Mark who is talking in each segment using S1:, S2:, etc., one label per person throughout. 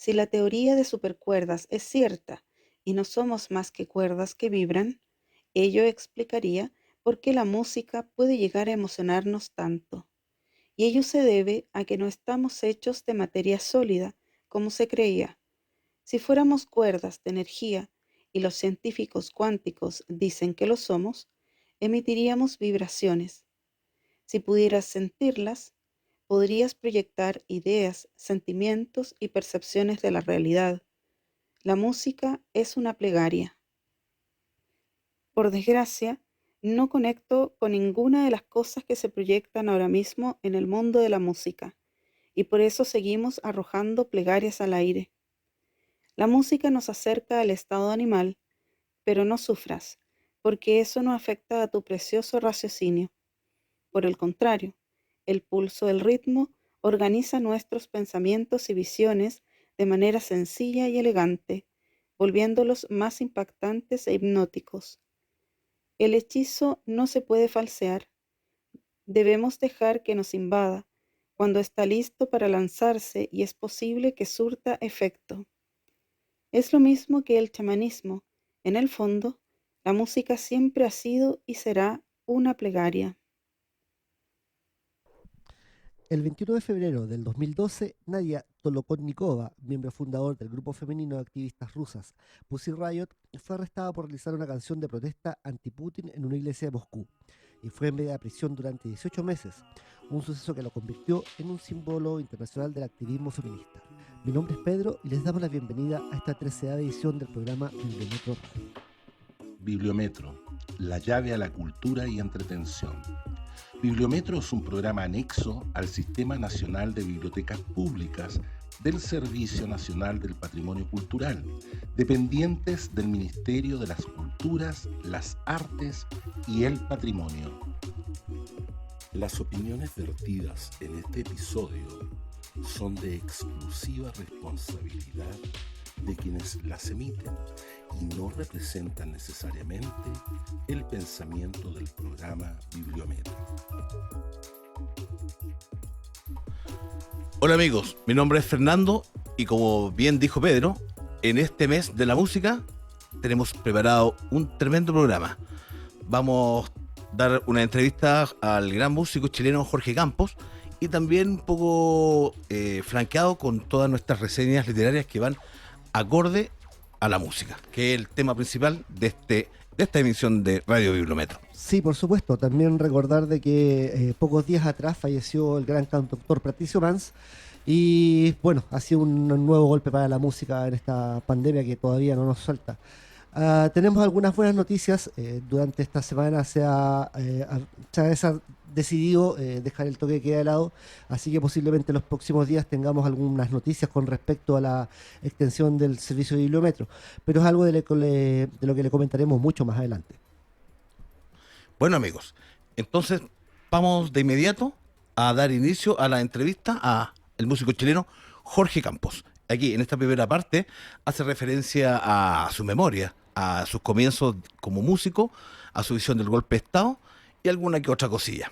S1: Si la teoría de supercuerdas es cierta y no somos más que cuerdas que vibran, ello explicaría por qué la música puede llegar a emocionarnos tanto. Y ello se debe a que no estamos hechos de materia sólida, como se creía. Si fuéramos cuerdas de energía, y los científicos cuánticos dicen que lo somos, emitiríamos vibraciones. Si pudieras sentirlas, podrías proyectar ideas, sentimientos y percepciones de la realidad. La música es una plegaria. Por desgracia, no conecto con ninguna de las cosas que se proyectan ahora mismo en el mundo de la música, y por eso seguimos arrojando plegarias al aire. La música nos acerca al estado animal, pero no sufras, porque eso no afecta a tu precioso raciocinio. Por el contrario, el pulso del ritmo organiza nuestros pensamientos y visiones de manera sencilla y elegante, volviéndolos más impactantes e hipnóticos. El hechizo no se puede falsear. Debemos dejar que nos invada cuando está listo para lanzarse y es posible que surta efecto. Es lo mismo que el chamanismo. En el fondo, la música siempre ha sido y será una plegaria.
S2: El 21 de febrero del 2012, Nadia Tolokotnikova, miembro fundador del grupo femenino de activistas rusas Pussy Riot, fue arrestada por realizar una canción de protesta anti-Putin en una iglesia de Moscú y fue enviada a prisión durante 18 meses, un suceso que lo convirtió en un símbolo internacional del activismo feminista. Mi nombre es Pedro y les damos la bienvenida a esta 13ª edición del programa Bibliometro Radio.
S3: Bibliometro, la llave a la cultura y entretención. Bibliometro es un programa anexo al Sistema Nacional de Bibliotecas Públicas del Servicio Nacional del Patrimonio Cultural, dependientes del Ministerio de las Culturas, las Artes y el Patrimonio. Las opiniones vertidas en este episodio son de exclusiva responsabilidad de quienes las emiten y no representan necesariamente el pensamiento del programa Bibliometro.
S4: Hola amigos, mi nombre es Fernando y como bien dijo Pedro, en este mes de la música tenemos preparado un tremendo programa. Vamos a dar una entrevista al gran músico chileno Jorge Campos y también un poco flanqueado con todas nuestras reseñas literarias que van acorde a la música, que es el tema principal de esta emisión de Radio Bibliometro.
S2: Sí, por supuesto. También recordar de que pocos días atrás falleció el gran cantautor Patricio Mans y bueno, ha sido un nuevo golpe para la música en esta pandemia que todavía no nos suelta. Tenemos algunas buenas noticias. Durante esta semana se ha decidido dejar el toque de queda de lado, así que posiblemente en los próximos días tengamos algunas noticias con respecto a la extensión del servicio de Bibliometro, pero es algo de lo que le comentaremos mucho más adelante.
S4: Bueno amigos, entonces vamos de inmediato a dar inicio a la entrevista a el músico chileno Jorge Campos. Aquí en esta primera parte hace referencia a su memoria, a sus comienzos como músico, a su visión del golpe de Estado y alguna que otra cosilla.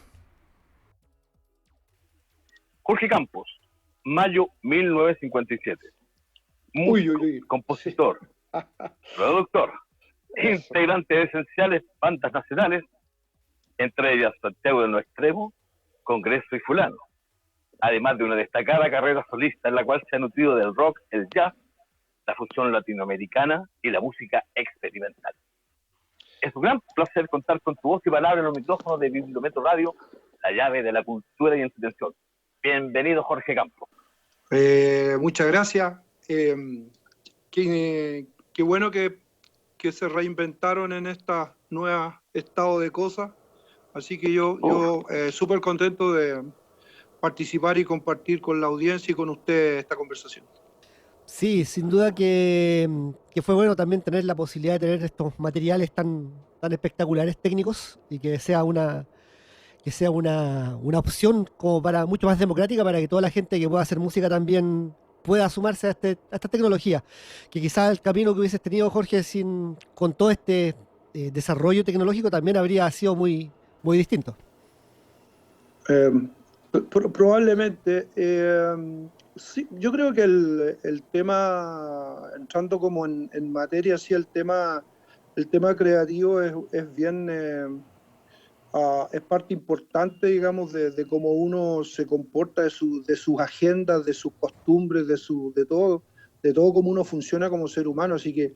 S5: Jorge Campos, mayo 1957. Músico, compositor, productor, integrante de esenciales bandas nacionales, entre ellas Santiago del No Extremo, Congreso y Fulano, además de una destacada carrera solista en la cual se ha nutrido del rock, el jazz, la fusión latinoamericana y la música experimental. Es un gran placer contar con tu voz y palabra en los micrófonos de Bibliometro Radio, la llave de la cultura y entretención. Bienvenido, Jorge Campos.
S6: Muchas gracias. Qué bueno que se reinventaron en esta nueva estado de cosas. Así que yo súper contento de participar y compartir con la audiencia y con usted esta conversación.
S2: Sí, sin duda que fue bueno también tener la posibilidad de tener estos materiales tan espectaculares técnicos y que sea una opción como para mucho más democrática para que toda la gente que pueda hacer música también pueda sumarse a esta tecnología, que quizás el camino que hubieses tenido, Jorge, con todo este desarrollo tecnológico también habría sido muy, muy distinto.
S6: Probablemente Sí, yo creo que el tema, entrando como en materia, sí, el tema creativo es bien, es parte importante, digamos, de cómo uno se comporta, de sus agendas, de sus costumbres, de todo cómo uno funciona como ser humano. Así que,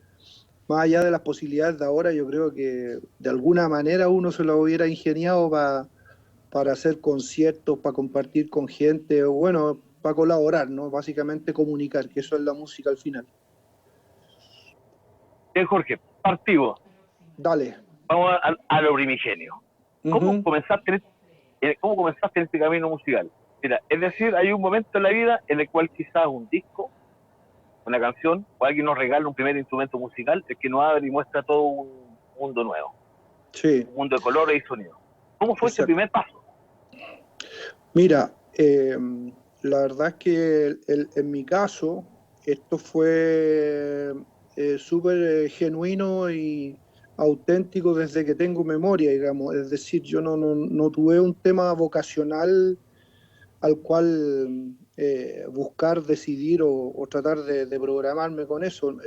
S6: más allá de las posibilidades de ahora, yo creo que de alguna manera uno se lo hubiera ingeniado para hacer conciertos, para compartir con gente, o bueno, para colaborar, ¿no? Básicamente comunicar, que eso es la música al final.
S5: Bien, Jorge, partimos.
S6: Dale.
S5: Vamos a lo primigenio. ¿Cómo comenzaste en este camino musical? Mira, es decir, hay un momento en la vida en el cual quizás un disco, una canción, o alguien nos regala un primer instrumento musical, el que nos abre y muestra todo un mundo nuevo.
S6: Sí.
S5: Un mundo de colores y sonidos. ¿Cómo fue ese
S6: Exacto.
S5: primer paso?
S6: Mira, la verdad es que en mi caso, esto fue súper genuino y auténtico desde que tengo memoria, digamos. Es decir, yo no tuve un tema vocacional al cual buscar, decidir o tratar de programarme con eso. Mis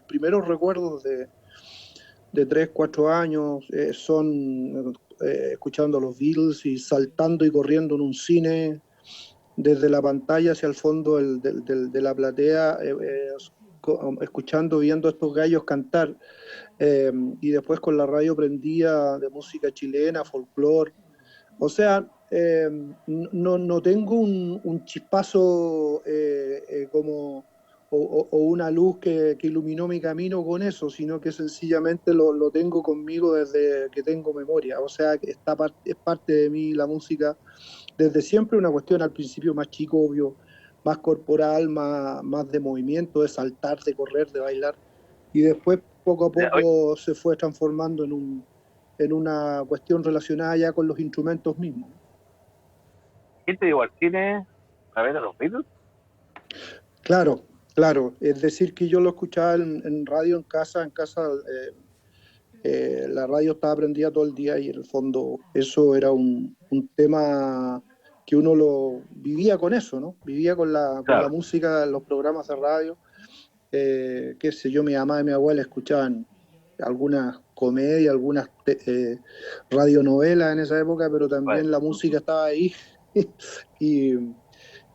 S6: primeros recuerdos de 3, 4 años son escuchando a los Beatles y saltando y corriendo en un cine desde la pantalla hacia el fondo de la platea, escuchando, viendo a estos gallos cantar, y después con la radio prendida de música chilena, folclore. O sea, no tengo un chispazo como o una luz que iluminó mi camino con eso, sino que sencillamente lo tengo conmigo desde que tengo memoria. O sea, que es parte de mí la música desde siempre, una cuestión al principio más chico, obvio, más corporal, más de movimiento, de saltar, de correr, de bailar. Y después, poco a poco, se fue transformando en una cuestión relacionada ya con los instrumentos mismos.
S5: ¿Quién te llevó al cine a ver a los Beatles?
S6: Claro, claro. Es decir, que yo lo escuchaba en radio, en casa. La radio estaba prendida todo el día y en el fondo eso era un tema que uno lo vivía con eso, ¿no? Vivía con la música, los programas de radio. Qué sé yo, mi mamá y mi abuela escuchaban algunas comedias, algunas radionovelas en esa época, pero también la música estaba ahí.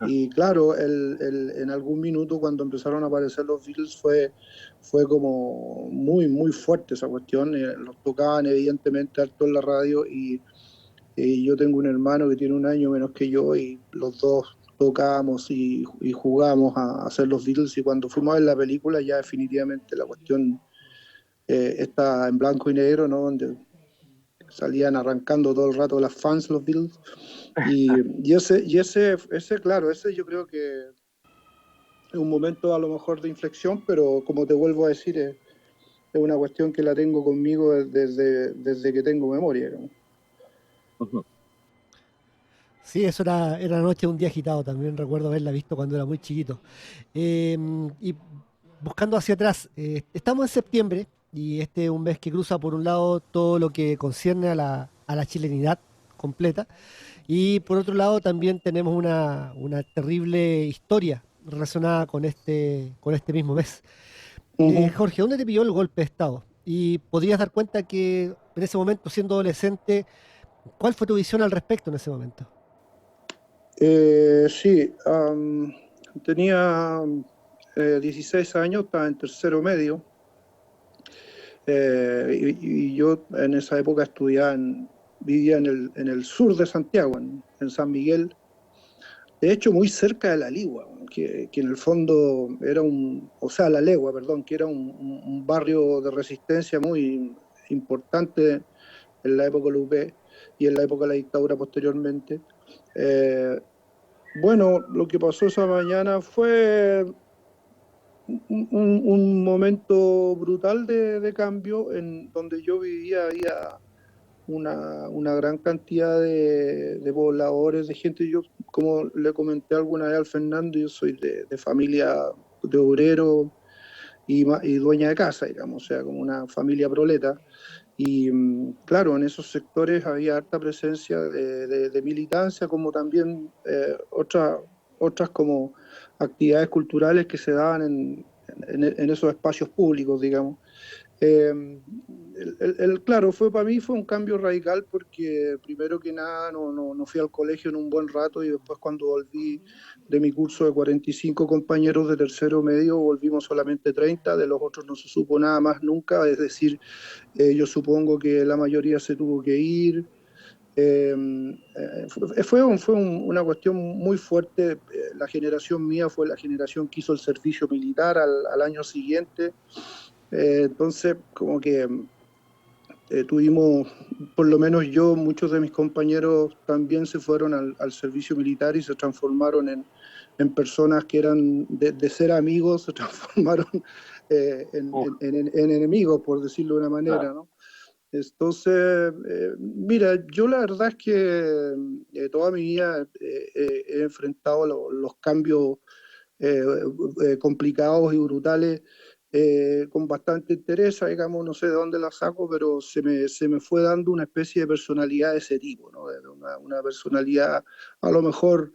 S6: Y claro, en algún minuto cuando empezaron a aparecer los Beatles fue como muy, muy fuerte esa cuestión. Los tocaban evidentemente harto en la radio y yo tengo un hermano que tiene un año menos que yo y los dos tocábamos y jugábamos a hacer los Beatles, y cuando fuimos a ver la película ya definitivamente la cuestión está en blanco y negro, ¿no? Donde salían arrancando todo el rato las fans los Beatles. Y ese, claro, ese yo creo que es un momento a lo mejor de inflexión, pero como te vuelvo a decir, es una cuestión que la tengo conmigo desde que tengo memoria, ¿no?
S2: Sí, eso era la noche de un día agitado, también recuerdo haberla visto cuando era muy chiquito. Y buscando hacia atrás, estamos en septiembre y este es un mes que cruza por un lado todo lo que concierne a la chilenidad completa, y por otro lado también tenemos una terrible historia relacionada con este mismo mes. Jorge, ¿dónde te pilló el golpe de Estado? Y podrías dar cuenta que en ese momento, siendo adolescente, ¿cuál fue tu visión al respecto en ese momento?
S6: Sí, tenía 16 años, estaba en tercero medio, y yo en esa época vivía en el sur de Santiago, en San Miguel, de hecho muy cerca de La Ligua, que en el fondo era La Legua, perdón, que era un barrio de resistencia muy importante en la época de la UP y en la época de la dictadura posteriormente. Bueno, lo que pasó esa mañana fue un momento brutal de cambio. En donde yo vivía había una gran cantidad de pobladores, de gente. Yo, como le comenté alguna vez al Fernando, yo soy de familia de obrero y dueña de casa, digamos, o sea, como una familia proleta. Y claro, en esos sectores había harta presencia de militancia, como también otras como actividades culturales que se daban en esos espacios públicos, digamos. Claro, para mí fue un cambio radical porque primero que nada no fui al colegio en un buen rato y después cuando volví de mi curso de 45 compañeros de tercero medio volvimos solamente 30, de los otros no se supo nada más nunca, es decir, yo supongo que la mayoría se tuvo que ir. Una cuestión muy fuerte. La generación mía fue la generación que hizo el servicio militar al año siguiente. Entonces, como que tuvimos, por lo menos yo, muchos de mis compañeros también se fueron al servicio militar y se transformaron en personas que eran de ser amigos, se transformaron en enemigos, por decirlo de una manera, ¿no? Entonces, mira, yo la verdad es que toda mi vida he enfrentado los cambios eh, complicados y brutales con bastante interés, digamos, no sé de dónde la saco, pero se me fue dando una especie de personalidad de ese tipo, ¿no? Una personalidad a lo mejor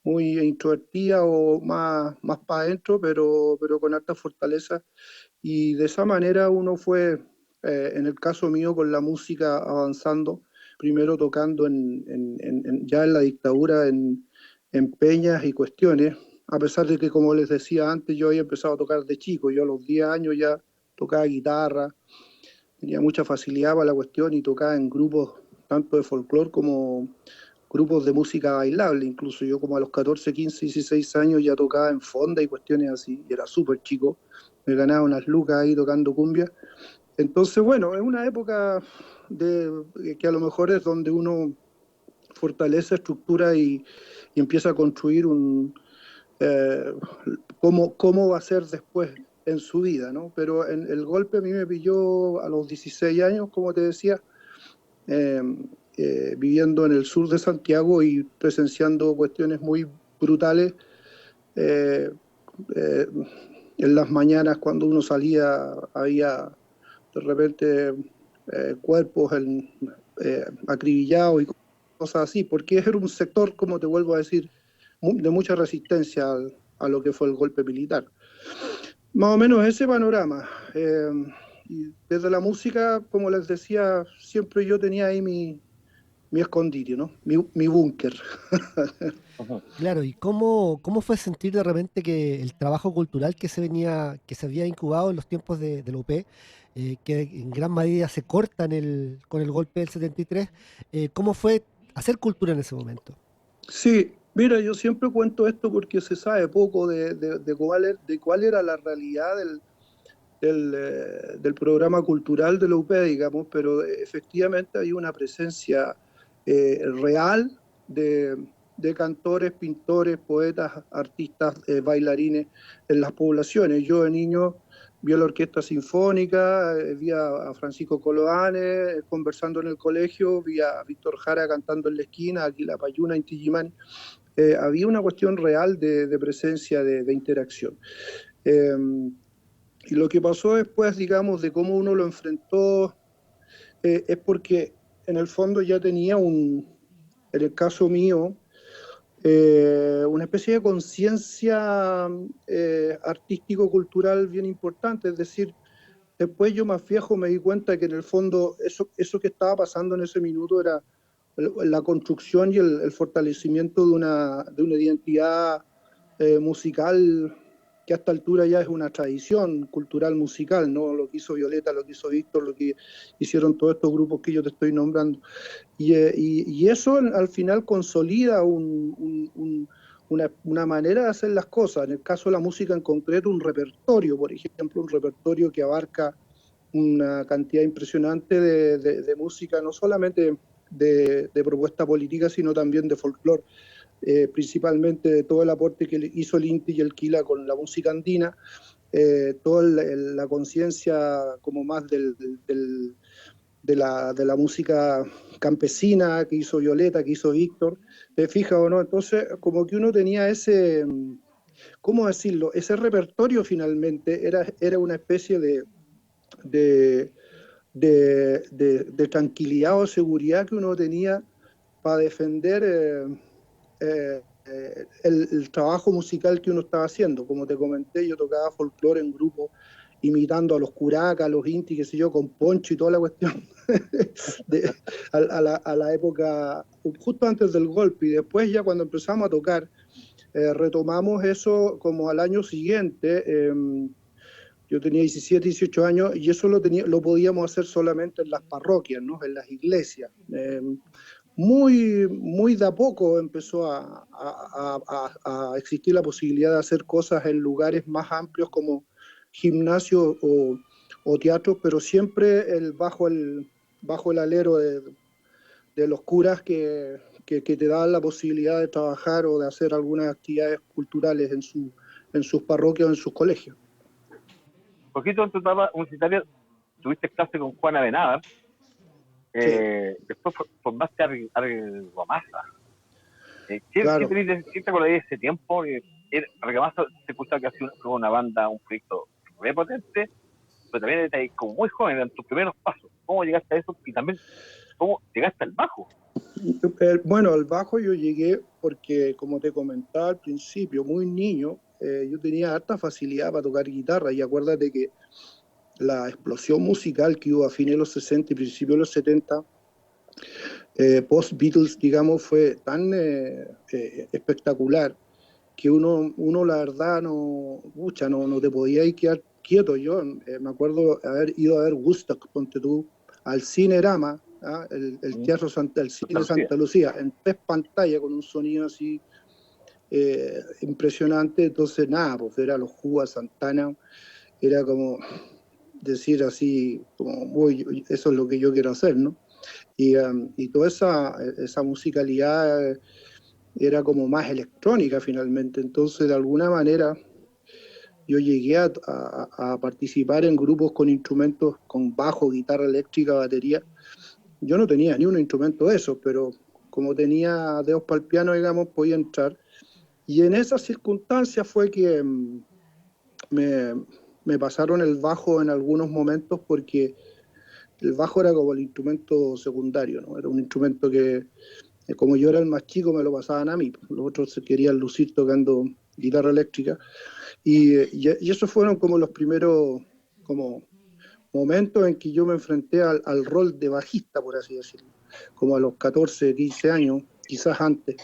S6: muy introvertida o más para adentro, pero con alta fortaleza. Y de esa manera uno fue, en el caso mío, con la música avanzando, primero tocando ya en la dictadura, en peñas y cuestiones, a pesar de que, como les decía antes, yo había empezado a tocar de chico, yo a los 10 años ya tocaba guitarra, tenía mucha facilidad para la cuestión y tocaba en grupos tanto de folclore como grupos de música bailable, incluso yo como a los 14, 15, 16 años ya tocaba en fonda y cuestiones así, y era súper chico, me ganaba unas lucas ahí tocando cumbia. Entonces, bueno, es una época que a lo mejor es donde uno fortalece estructura y empieza a construir eh, cómo va a ser después en su vida, ¿no? Pero el golpe a mí me pilló a los 16 años, como te decía, eh, viviendo en el sur de Santiago y presenciando cuestiones muy brutales. Eh, eh, en las mañanas cuando uno salía había de repente cuerpos acribillados y cosas así, porque era un sector, como te vuelvo a decir, de mucha resistencia a lo que fue el golpe militar. Más o menos ese panorama. Y desde la música, como les decía, siempre yo tenía ahí mi escondite, ¿no? Mi búnker.
S2: Claro, ¿y cómo fue sentir de repente que el trabajo cultural que se había incubado en los tiempos de la UP, que en gran medida se corta con el golpe del 73, cómo fue hacer cultura en ese momento?
S6: Sí, mira, yo siempre cuento esto porque se sabe poco de cuál era la realidad del programa cultural de la UP, digamos, pero efectivamente hay una presencia real de cantores, pintores, poetas, artistas, bailarines en las poblaciones. Yo de niño vi a la Orquesta Sinfónica, vi a Francisco Coloane conversando en el colegio, vi a Víctor Jara cantando en la esquina, aquí la Payuna, Inti Illimani. Había una cuestión real de presencia, de interacción. Eh, y lo que pasó después, digamos, de cómo uno lo enfrentó, es porque en el fondo ya tenía en el caso mío, una especie de conciencia artístico-cultural bien importante. Es decir, después yo más viejo me di cuenta que en el fondo eso que estaba pasando en ese minuto era la construcción y el fortalecimiento de una identidad musical que a esta altura ya es una tradición cultural musical, ¿no? Lo que hizo Violeta, lo que hizo Víctor, lo que hicieron todos estos grupos que yo te estoy nombrando. Y eso al final consolida una manera de hacer las cosas. En el caso de la música en concreto, un repertorio, por ejemplo, un repertorio que abarca una cantidad impresionante de música, no solamente de propuesta política, sino también de folclore, principalmente de todo el aporte que hizo el Inti y el Quila con la música andina, toda la conciencia como más de la música campesina que hizo Violeta, que hizo Víctor, ¿te fijas o no? Entonces, como que uno tenía ese, ¿cómo decirlo? Ese repertorio finalmente era una especie de de tranquilidad o seguridad que uno tenía para defender el trabajo musical que uno estaba haciendo. Como te comenté, yo tocaba folclore en grupo, imitando a los curacas, a los intis, qué sé yo, con poncho y toda la cuestión, a la época, justo antes del golpe. Y después ya cuando empezamos a tocar, retomamos eso como al año siguiente. Yo tenía 17, 18 años y eso lo podíamos hacer solamente en las parroquias, ¿no? En las iglesias. Muy de a poco empezó a existir la posibilidad de hacer cosas en lugares más amplios como gimnasio o teatro, pero siempre bajo el alero de los curas que te dan la posibilidad de trabajar o de hacer algunas actividades culturales en sus parroquias o en sus colegios.
S5: Poquito en tu etapa universitaria tuviste clase con Juana Benavar, después formaste Argamasa.
S6: Claro.
S5: ¿Qué te acordás de ese tiempo? Argamasa se escucha que ha sido una banda, un proyecto muy potente, pero también eres como muy joven en tus primeros pasos. ¿Cómo llegaste a eso? Y también, ¿cómo llegaste al bajo?
S6: Bueno, al bajo yo llegué porque, como te comentaba al principio, muy niño, yo tenía harta facilidad para tocar guitarra y acuérdate que la explosión musical que hubo a fines de los 60 y principios de los 70, post-Beatles, digamos, fue tan espectacular que uno la verdad no te podía ir quedar quieto. Yo me acuerdo haber ido a ver Woodstock, ponte tú, al Cinerama, ¿ah? el Teatro el Cine Santa Lucía, en 3 pantallas con un sonido así impresionante. Entonces nada, pues ver a los Who, a Santana, era como decir así, como, eso es lo que yo quiero hacer, ¿no? Y toda esa musicalidad era como más electrónica finalmente. Entonces, de alguna manera, yo llegué a participar en grupos con instrumentos, con bajo, guitarra eléctrica, batería. Yo no tenía ni un instrumento de esos, pero como tenía dedos para el piano, digamos, podía entrar. Y en esas circunstancias fue que me pasaron el bajo en algunos momentos, porque el bajo era como el instrumento secundario, ¿no? Era un instrumento que, como yo era el más chico, me lo pasaban a mí. Los otros se querían lucir tocando guitarra eléctrica. Y esos fueron como los primeros como momentos en que yo me enfrenté al rol de bajista, por así decirlo, como a los 14, 15 años, quizás antes.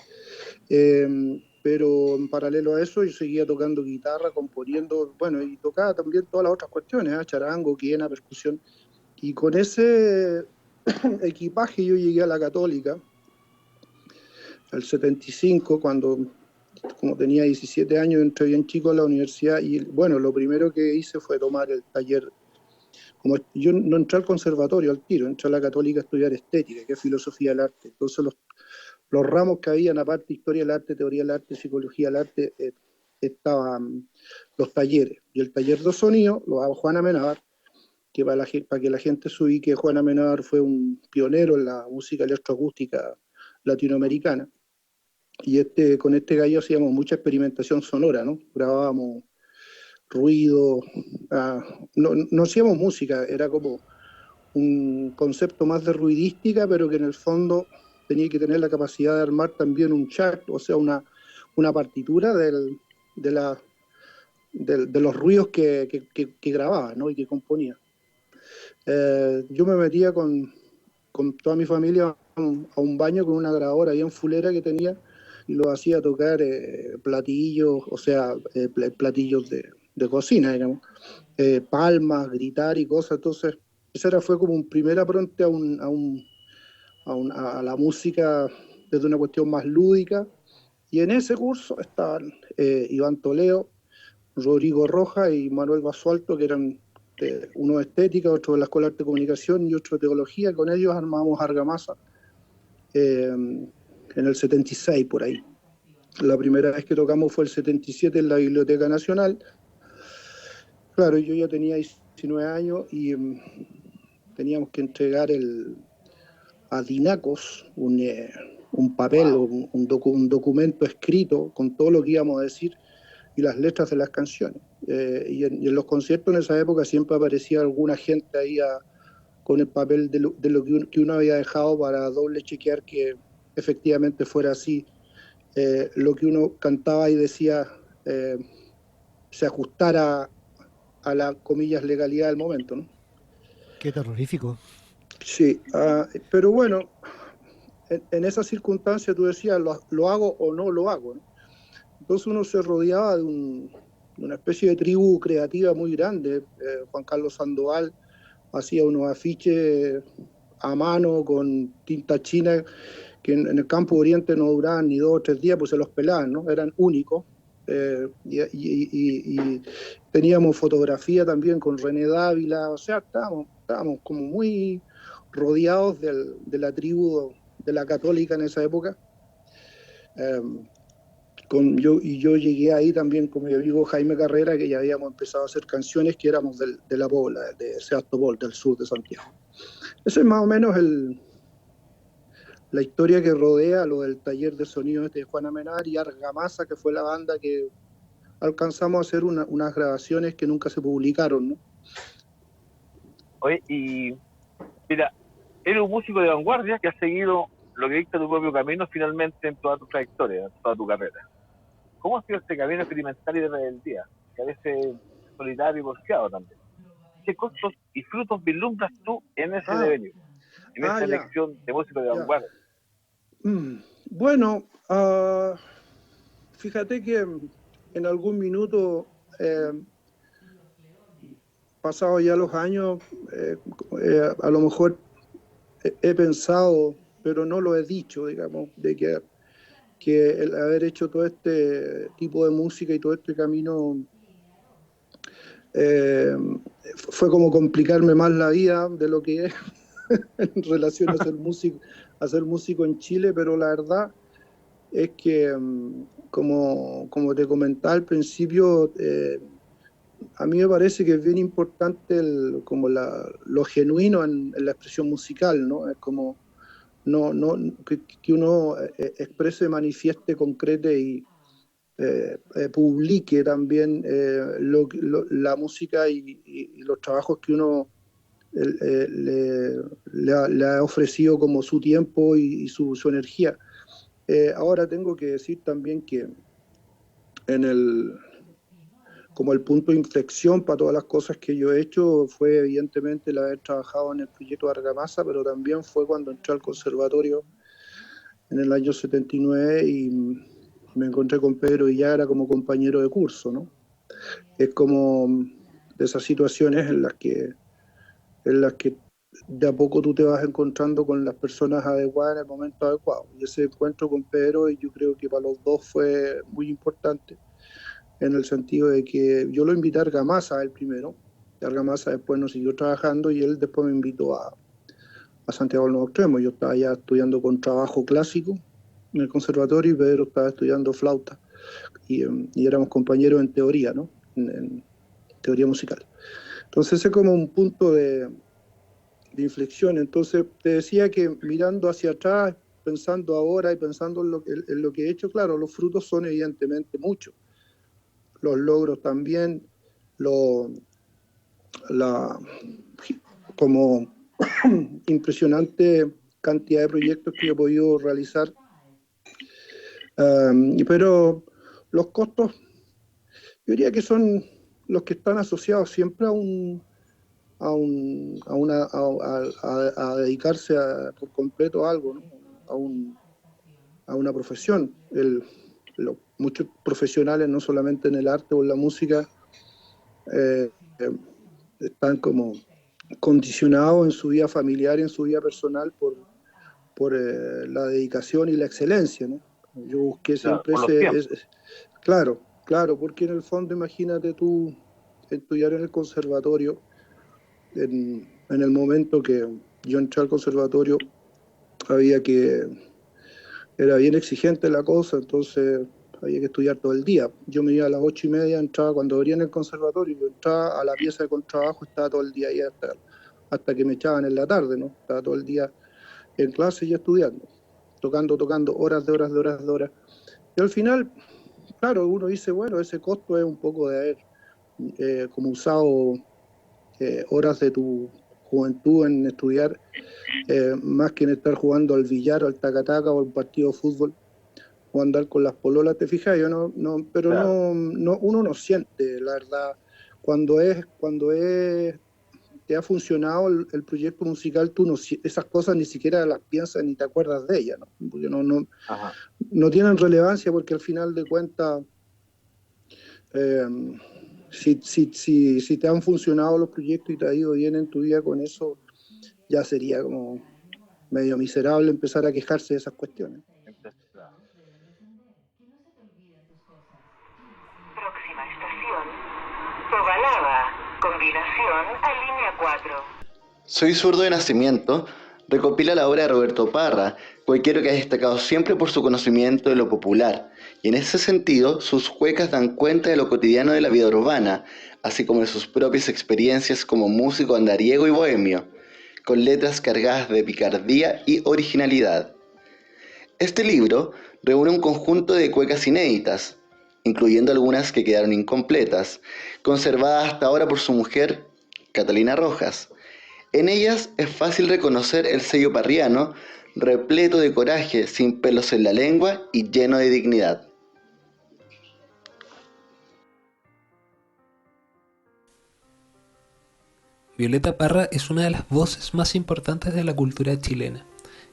S6: Pero en paralelo a eso yo seguía tocando guitarra, componiendo, bueno, y tocaba también todas las otras cuestiones, charango, quena, percusión. Y con ese equipaje yo llegué a la Católica, al 75, cuando, como tenía 17 años, entré bien chico a la universidad y, bueno, lo primero que hice fue tomar el taller. Como yo no entré al conservatorio al tiro, entré a la Católica a estudiar estética, que es filosofía del arte. Entonces los ramos que habían, aparte historia del arte, teoría del arte, psicología del arte, estaban los talleres. Y el taller de sonido lo daba Juana Amenábar, que para que la gente se ubique, Juan Amenábar fue un pionero en la música electroacústica latinoamericana. Y con este gallo hacíamos mucha experimentación sonora, ¿no? Grabábamos ruido, no hacíamos música, era como un concepto más de ruidística, pero que en el fondo tenía que tener la capacidad de armar también un chart, o sea, una partitura de los ruidos que grababa, ¿no? Y que componía. Yo me metía con toda mi familia a un baño con una grabadora bien fulera que tenía y lo hacía tocar platillos, o sea, platillos de cocina, digamos, palmas, gritar y cosas. Entonces, esa fue como un primer apronte a la música desde una cuestión más lúdica. Y en ese curso estaban Iván Toledo, Rodrigo Rojas y Manuel Basualto, que eran uno de estética, otro de la Escuela de Arte y Comunicación y otro de teología. Con ellos armamos Argamasa en el 76, por ahí. La primera vez que tocamos fue el 77 en la Biblioteca Nacional. Claro, yo ya tenía 19 años y teníamos que entregar a Dinacos un papel, wow, un documento escrito con todo lo que íbamos a decir y las letras de las canciones. Y en los conciertos en esa época siempre aparecía alguna gente ahí con el papel de lo que uno había dejado para doble chequear que efectivamente fuera así. Lo que uno cantaba y decía se ajustara a la, comillas, legalidad del momento, ¿no?
S2: Qué terrorífico.
S6: Sí, pero bueno, en esa circunstancia tú decías, ¿lo hago o no lo hago? ¿No? Entonces uno se rodeaba de una especie de tribu creativa muy grande. Juan Carlos Sandoval hacía unos afiches a mano con tinta china que en el campo oriente no duraban ni 2 o 3 días, pues se los pelaban, ¿no? Eran únicos. Y teníamos fotografía también con René Dávila, o sea, estábamos como muy rodeados de la tribu de la católica en esa época. Yo llegué ahí también con mi amigo Jaime Carrera, que ya habíamos empezado a hacer canciones que éramos de la Pobla, de Sebastopol, del sur de Santiago. Ese es más o menos la historia que rodea lo del taller de sonido de Juan Amenar y Argamasa, que fue la banda que alcanzamos a hacer unas grabaciones que nunca se publicaron, ¿no?
S5: Oye, y mira, eres un músico de vanguardia que ha seguido lo que dicta tu propio camino finalmente en toda tu trayectoria, en toda tu carrera. ¿Cómo ha sido este camino experimental y de rebeldía? Que a veces es solitario y porfiado también. ¿Qué costos y frutos vislumbras tú en ese devenir, en esa elección de músico de vanguardia?
S6: Bueno, fíjate que en algún minuto, pasados ya los años, a lo mejor he pensado, pero no lo he dicho, digamos, de que el haber hecho todo este tipo de música y todo este camino fue como complicarme más la vida de lo que es en relación a ser músico en Chile, pero la verdad es que, como te comentaba al principio, a mí me parece que es bien importante como lo genuino en la expresión musical, ¿no? Es como que uno exprese, manifieste, concrete y publique también la música y los trabajos que uno le ha ofrecido como su tiempo y su energía. Ahora tengo que decir también que como el punto de inflexión para todas las cosas que yo he hecho fue evidentemente el haber trabajado en el proyecto de Argamasa, pero también fue cuando entré al conservatorio en el año 79 y me encontré con Pedro Villagra como compañero de curso, ¿no? Es como de esas situaciones en las que de a poco tú te vas encontrando con las personas adecuadas en el momento adecuado. Y ese encuentro con Pedro, yo creo que para los dos fue muy importante, en el sentido de que yo lo invité a Argamasa el primero, y Argamasa después nos siguió trabajando y él después me invitó a Santiago del Nuevo Extremo. Yo estaba ya estudiando con trabajo clásico en el conservatorio y Pedro estaba estudiando flauta y éramos compañeros en teoría, ¿no? En teoría musical. Entonces ese es como un punto de inflexión. Entonces te decía que mirando hacia atrás, pensando ahora y pensando en lo que he hecho, claro, los frutos son evidentemente muchos. Los logros también, como impresionante cantidad de proyectos que he podido realizar. Pero los costos, yo diría que son los que están asociados siempre a dedicarse por completo a algo, ¿no? a una profesión. Muchos profesionales, no solamente en el arte o en la música, están como condicionados en su vida familiar y en su vida personal por la dedicación y la excelencia, ¿no? Yo busqué siempre claro, porque en el fondo imagínate tú estudiar en el conservatorio, en el momento que yo entré al conservatorio era bien exigente la cosa, entonces había que estudiar todo el día. Yo me iba a las 8:30, entraba cuando abrían el conservatorio, yo entraba a la pieza de contrabajo, estaba todo el día ahí hasta que me echaban en la tarde, ¿no? Estaba todo el día en clase y estudiando, tocando horas de horas. Y al final, claro, uno dice, bueno, ese costo es un poco de haber como usado horas de tu juventud en estudiar, más que en estar jugando al billar o al tacataca o al partido de fútbol o andar con las pololas, ¿te fijas? Yo pero claro. Uno no siente, la verdad, cuando te ha funcionado el proyecto musical, tú esas cosas ni siquiera las piensas ni te acuerdas de ellas, ¿no? Porque no tienen relevancia, porque al final de cuentas, si te han funcionado los proyectos y te ha ido bien en tu vida con eso, ya sería como medio miserable empezar a quejarse de esas cuestiones.
S7: Próxima estación, Tobalaba, combinación a línea 4.
S8: Soy zurdo de nacimiento, recopila la obra de Roberto Parra, cualquiera que ha destacado siempre por su conocimiento de lo popular, y en ese sentido sus cuecas dan cuenta de lo cotidiano de la vida urbana, así como de sus propias experiencias como músico andariego y bohemio, con letras cargadas de picardía y originalidad. Este libro reúne un conjunto de cuecas inéditas, incluyendo algunas que quedaron incompletas, conservadas hasta ahora por su mujer, Catalina Rojas. En ellas es fácil reconocer el sello parriano, repleto de coraje, sin pelos en la lengua y lleno de dignidad.
S9: Violeta Parra es una de las voces más importantes de la cultura chilena.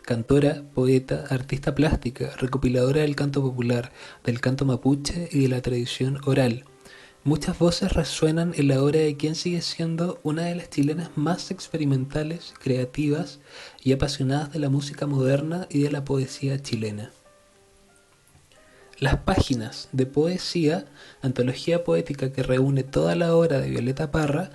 S9: Cantora, poeta, artista plástica, recopiladora del canto popular, del canto mapuche y de la tradición oral. Muchas voces resuenan en la obra de quien sigue siendo una de las chilenas más experimentales, creativas y apasionadas de la música moderna y de la poesía chilena. Las páginas de Poesía, antología poética que reúne toda la obra de Violeta Parra,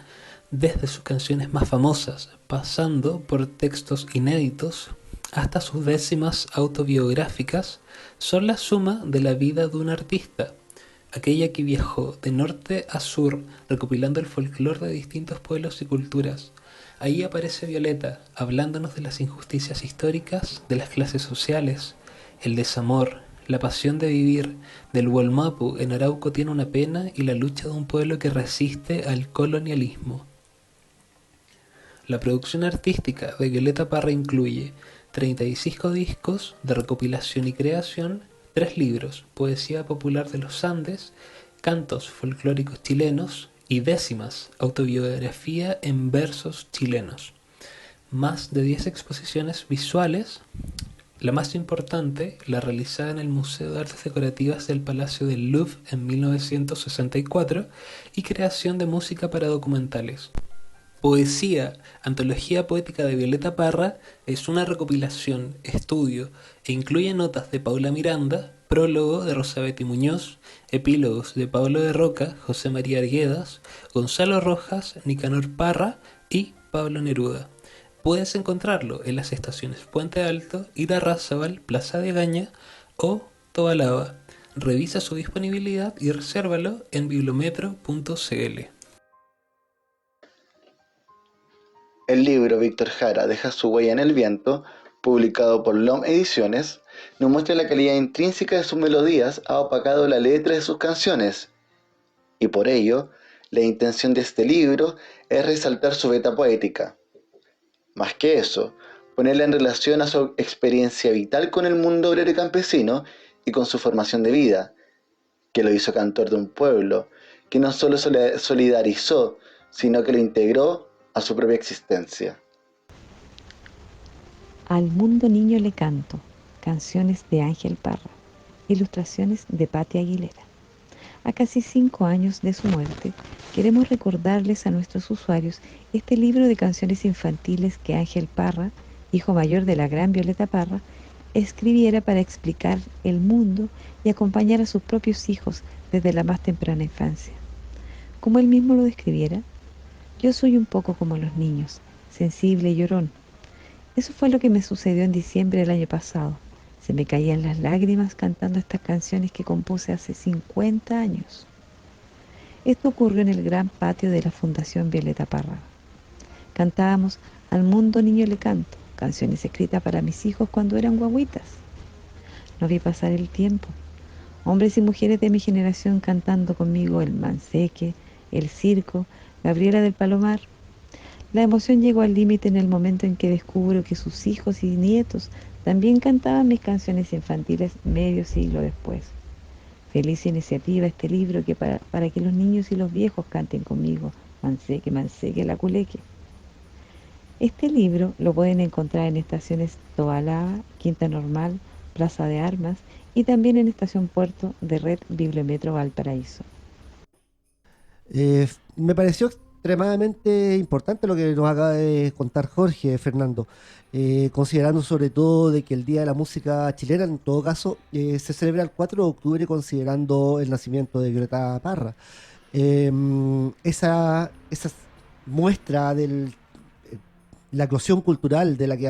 S9: desde sus canciones más famosas, pasando por textos inéditos, hasta sus décimas autobiográficas, son la suma de la vida de un artista, aquella que viajó de norte a sur recopilando el folclore de distintos pueblos y culturas. Ahí aparece Violeta, hablándonos de las injusticias históricas, de las clases sociales, el desamor, la pasión de vivir, del Wallmapu en Arauco tiene una pena y la lucha de un pueblo que resiste al colonialismo. La producción artística de Violeta Parra incluye 35 discos de recopilación y creación, 3 libros, Poesía Popular de los Andes, Cantos Folclóricos Chilenos y décimas, Autobiografía en Versos Chilenos. Más de 10 exposiciones visuales, la más importante, la realizada en el Museo de Artes Decorativas del Palacio del Louvre en 1964, y creación de música para documentales. Poesía, antología poética de Violeta Parra, es una recopilación, estudio e incluye notas de Paula Miranda, prólogo de Rosa Betty Muñoz, epílogos de Pablo de Roca, José María Arguedas, Gonzalo Rojas, Nicanor Parra y Pablo Neruda. Puedes encontrarlo en las estaciones Puente Alto, Irarrázaval, Plaza de Gaña o Tobalaba. Revisa su disponibilidad y resérvalo en bibliometro.cl.
S8: El libro Víctor Jara deja su huella en el viento, publicado por LOM Ediciones, nos muestra la calidad intrínseca de sus melodías, ha opacado la letra de sus canciones, y por ello, la intención de este libro es resaltar su beta poética. Más que eso, ponerla en relación a su experiencia vital con el mundo obrero y campesino y con su formación de vida, que lo hizo cantor de un pueblo, que no solo solidarizó, sino que lo integró a su propia existencia.
S10: Al mundo niño le canto, canciones de Ángel Parra, ilustraciones de Patti Aguilera. A casi 5 años de su muerte, queremos recordarles a nuestros usuarios este libro de canciones infantiles que Ángel Parra, hijo mayor de la gran Violeta Parra, escribiera para explicar el mundo y acompañar a sus propios hijos desde la más temprana infancia. Como él mismo lo describiera, yo soy un poco como los niños, sensible y llorón. Eso fue lo que me sucedió en diciembre del año pasado. Se me caían las lágrimas cantando estas canciones que compuse hace 50 años. Esto ocurrió en el gran patio de la Fundación Violeta Parra. Cantábamos Al mundo niño le canto, canciones escritas para mis hijos cuando eran guaguitas. No vi pasar el tiempo. Hombres y mujeres de mi generación cantando conmigo el Manseque, el Circo, Gabriela del Palomar. La emoción llegó al límite en el momento en que descubro que sus hijos y nietos también cantaban mis canciones infantiles medio siglo después. Feliz iniciativa este libro que para que los niños y los viejos canten conmigo, manseque, manseque, la culeque. Este libro lo pueden encontrar en estaciones Tobalaba, Quinta Normal, Plaza de Armas y también en Estación Puerto de Red Bibliometro Valparaíso.
S2: Me pareció extremadamente importante lo que nos acaba de contar Jorge, Fernando, considerando sobre todo de que el Día de la Música Chilena, en todo caso, se celebra el 4 de octubre considerando el nacimiento de Violeta Parra. Esa muestra de la eclosión cultural de la que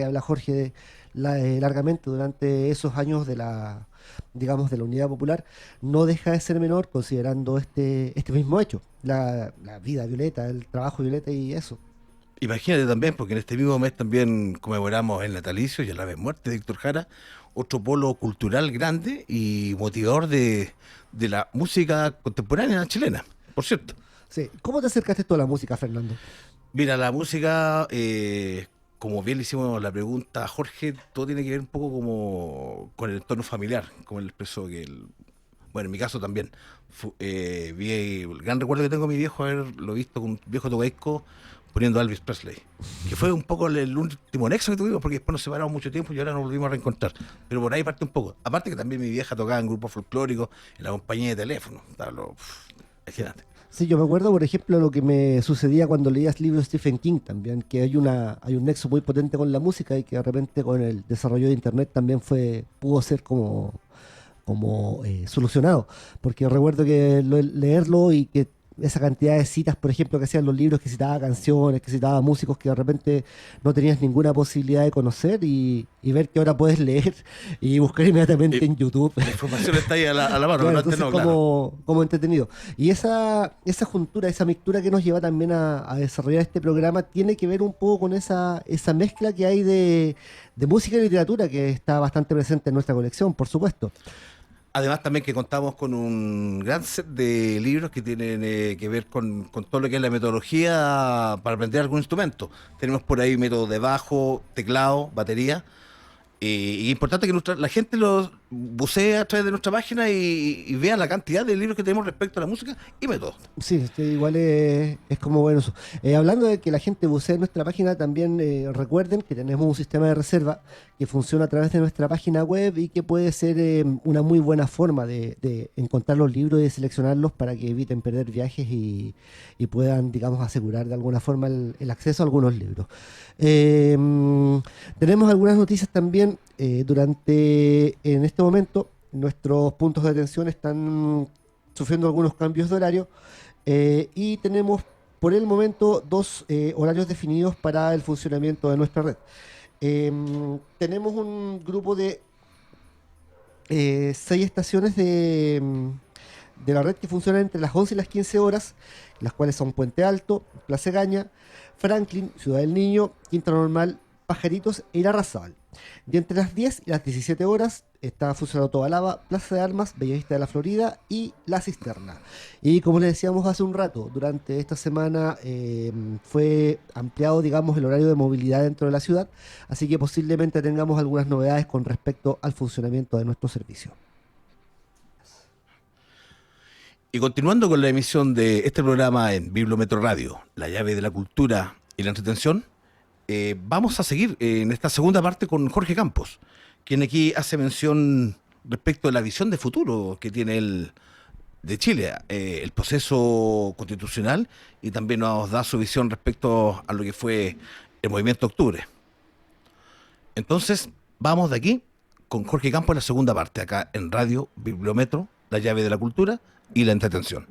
S2: habla Jorge largamente durante esos años de la, digamos, de la Unidad Popular, no deja de ser menor considerando este mismo hecho, la vida de Violeta, el trabajo de Violeta y eso.
S4: Imagínate también, porque en este mismo mes también conmemoramos el natalicio y a la vez muerte de Héctor Jara, otro polo cultural grande y motivador de la música contemporánea chilena, por cierto.
S2: Sí. ¿Cómo te acercaste tú a la música, Fernando?
S4: Mira, la música, como bien le hicimos la pregunta a Jorge, todo tiene que ver un poco como con el entorno familiar, como él expresó que bueno, en mi caso también. Vi el gran recuerdo que tengo de mi viejo haberlo visto con un viejo tocadisco poniendo a Elvis Presley, que fue un poco el último nexo que tuvimos, porque después nos separamos mucho tiempo y ahora nos volvimos a reencontrar. Pero por ahí parte un poco. Aparte que también mi vieja tocaba en grupos folclóricos, en la compañía de teléfono. Imagínate.
S2: Sí, yo me acuerdo, por ejemplo, lo que me sucedía cuando leías libros de Stephen King también, que hay un nexo muy potente con la música y que de repente con el desarrollo de Internet también pudo ser como solucionado. Porque recuerdo que leerlo y que esa cantidad de citas, por ejemplo, que hacían los libros, que citaba canciones, que citaba músicos que de repente no tenías ninguna posibilidad de conocer y ver que ahora puedes leer y buscar inmediatamente en YouTube.
S4: La información está ahí a la mano,
S2: claro,
S4: pero
S2: entonces
S4: antes no,
S2: como entretenido. Y esa juntura, esa mixtura que nos lleva también a desarrollar este programa tiene que ver un poco con esa mezcla que hay de música y literatura que está bastante presente en nuestra colección, por supuesto.
S4: Además también que contamos con un gran set de libros que tienen que ver con todo lo que es la metodología para aprender algún instrumento. Tenemos por ahí métodos de bajo, teclado, batería. Y es importante que la gente los bucee a través de nuestra página y vea la cantidad de libros que tenemos respecto a la música y métodos.
S2: Sí, igual es como bueno eso. Hablando de que la gente bucee en nuestra página, también recuerden que tenemos un sistema de reserva que funciona a través de nuestra página web y que puede ser una muy buena forma de encontrar los libros y de seleccionarlos para que eviten perder viajes y puedan, digamos, asegurar de alguna forma el acceso a algunos libros. Tenemos algunas noticias también. En este momento nuestros puntos de atención están sufriendo algunos cambios de horario y tenemos por el momento 2 horarios definidos para el funcionamiento de nuestra red. Tenemos un grupo de 6 estaciones de la red que funcionan entre las 11 y las 15 horas, las cuales son Puente Alto, Plaza Gaña, Franklin, Ciudad del Niño, Quinta Normal, Pajaritos e Irarrázaval. Y entre las 10 y las 17 horas está funcionando Tobalaba, Plaza de Armas, Bellavista de la Florida y La Cisterna. Y como les decíamos hace un rato, durante esta semana fue ampliado, digamos, el horario de movilidad dentro de la ciudad, así que posiblemente tengamos algunas novedades con respecto al funcionamiento de nuestro servicio.
S4: Y continuando con la emisión de este programa en Bibliometro Radio, la llave de la cultura y la entretención, vamos a seguir en esta segunda parte con Jorge Campos, quien aquí hace mención respecto de la visión de futuro que tiene él de Chile, el proceso constitucional, y también nos da su visión respecto a lo que fue el Movimiento Octubre. Entonces, vamos de aquí con Jorge Campos en la segunda parte, acá en Radio Bibliometro, la llave de la cultura y la entretención.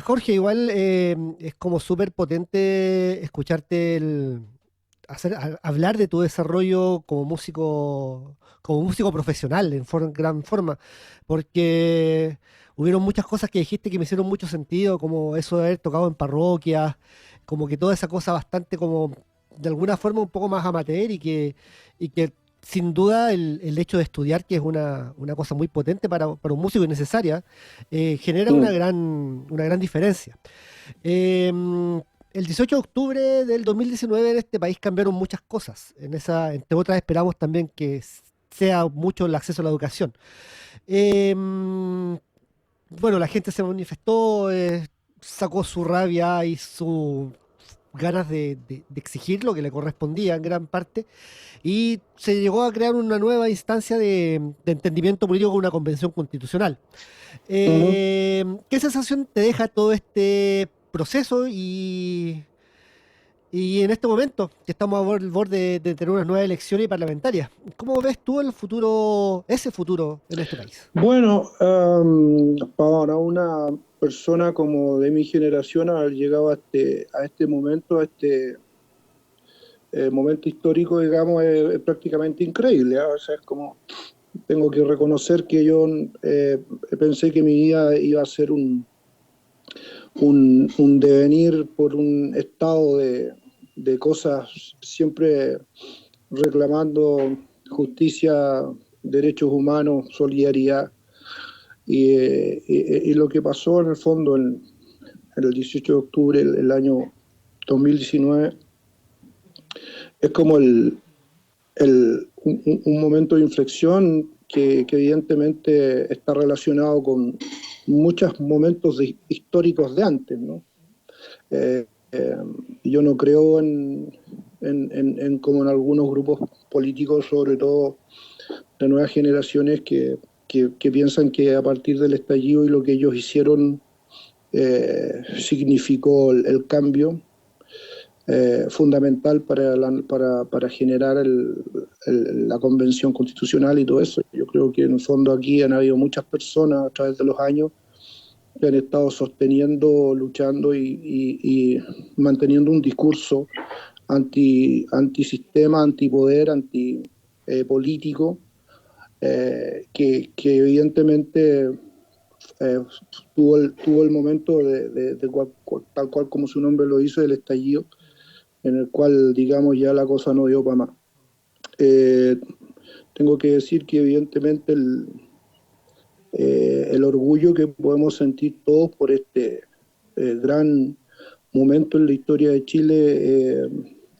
S2: Jorge, igual es como súper potente escucharte hablar de tu desarrollo como músico profesional en gran forma, porque hubieron muchas cosas que dijiste que me hicieron mucho sentido, como eso de haber tocado en parroquias, como que toda esa cosa bastante como de alguna forma un poco más amateur y que sin duda el hecho de estudiar, que es una cosa muy potente para un músico y necesaria, genera una gran diferencia. El 18 de octubre del 2019 en este país cambiaron muchas cosas. Entre otras, esperamos también que sea mucho el acceso a la educación. Bueno, la gente se manifestó, sacó su rabia y sus ganas de exigir lo que le correspondía en gran parte, y se llegó a crear una nueva instancia de entendimiento político con una convención constitucional. ¿Qué sensación te deja todo este proceso y en este momento que estamos al borde de tener unas nuevas elecciones parlamentarias? ¿Cómo ves tú ese futuro en este país?
S6: Bueno, para una persona como de mi generación, haber llegado a este momento, momento histórico, digamos, es prácticamente increíble, ¿ah? O sea, es como, tengo que reconocer que yo pensé que mi vida iba a ser un devenir por un estado de cosas, siempre reclamando justicia, derechos humanos, solidaridad, y lo que pasó en el fondo en el 18 de octubre del año 2019 es como un momento de inflexión que evidentemente está relacionado con muchos momentos históricos de antes, ¿no? Yo no creo como en algunos grupos políticos, sobre todo de nuevas generaciones, que piensan que a partir del estallido y lo que ellos hicieron significó el cambio fundamental para generar la convención constitucional y todo eso. Yo creo que en el fondo aquí han habido muchas personas a través de los años que han estado sosteniendo, luchando y manteniendo un discurso antisistema, antipoder, antipolítico, que evidentemente tuvo el momento tal cual como su nombre lo hizo, del estallido, en el cual, digamos, ya la cosa no dio para más. Tengo que decir que evidentemente el orgullo que podemos sentir todos por este gran momento en la historia de Chile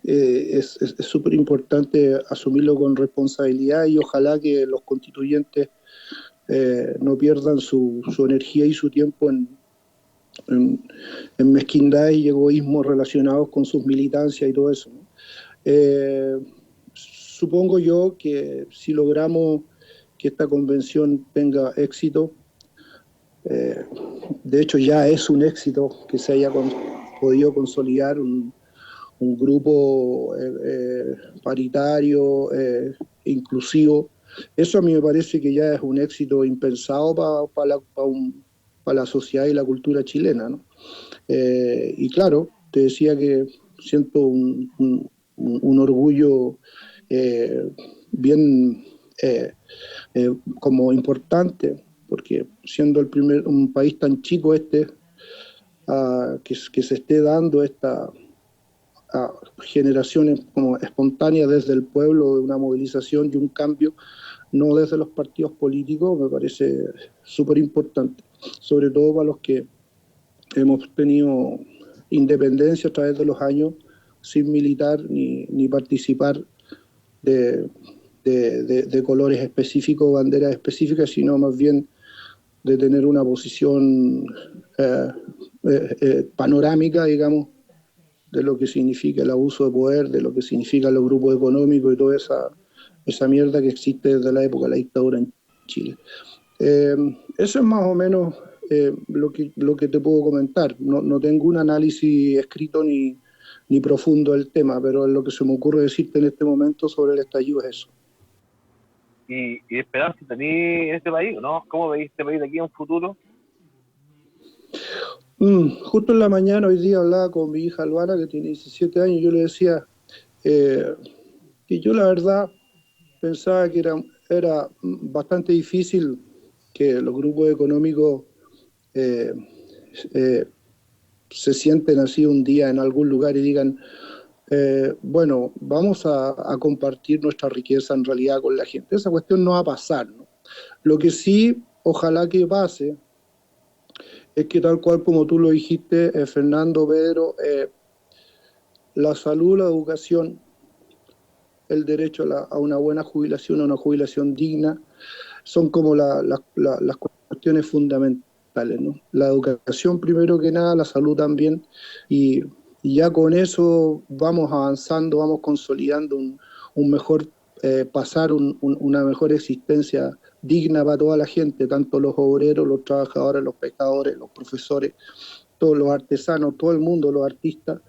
S6: es súper importante asumirlo con responsabilidad, y ojalá que los constituyentes no pierdan su energía y su tiempo en mezquindades y egoísmos relacionados con sus militancias y todo eso, ¿no? Supongo yo que si logramos que esta convención tenga éxito, de hecho ya es un éxito que se haya podido consolidar un grupo paritario, inclusivo. Eso a mí me parece que ya es un éxito impensado para la sociedad y la cultura chilena, ¿no? Y claro, te decía que siento un orgullo bien como importante, porque siendo un país tan chico que se esté dando esta generaciones como espontáneas desde el pueblo, de una movilización y un cambio, no desde los partidos políticos, me parece súper importante, sobre todo para los que hemos tenido independencia a través de los años sin militar ni participar de colores específicos, banderas específicas, sino más bien de tener una posición panorámica, digamos, de lo que significa el abuso de poder, de lo que significan los grupos económicos y toda esa mierda que existe desde la época de la dictadura en Chile. Eso es más o menos lo que te puedo comentar. No tengo un análisis escrito ni profundo del tema, pero lo que se me ocurre decirte en este momento sobre el estallido es eso.
S5: ¿Y esperanza tenéis en este país, no? ¿Cómo veis este país de aquí a un futuro?
S6: Justo en la mañana, hoy día, hablaba con mi hija Albana, que tiene 17 años, y yo le decía que yo la verdad pensaba que era bastante difícil que los grupos económicos se sienten así un día en algún lugar y digan: bueno, vamos a compartir nuestra riqueza en realidad con la gente. Esa cuestión no va a pasar, ¿no? Lo que sí, ojalá que pase, es que tal cual como tú lo dijiste, Fernando, Pedro, la salud, la educación, el derecho a una buena jubilación, a una jubilación digna, son como las cuestiones fundamentales, ¿no? La educación primero que nada, la salud también, y ya con eso vamos avanzando, vamos consolidando un mejor pasar, una mejor existencia digna para toda la gente, tanto los obreros, los trabajadores, los pescadores, los profesores, todos los artesanos, todo el mundo, los artistas,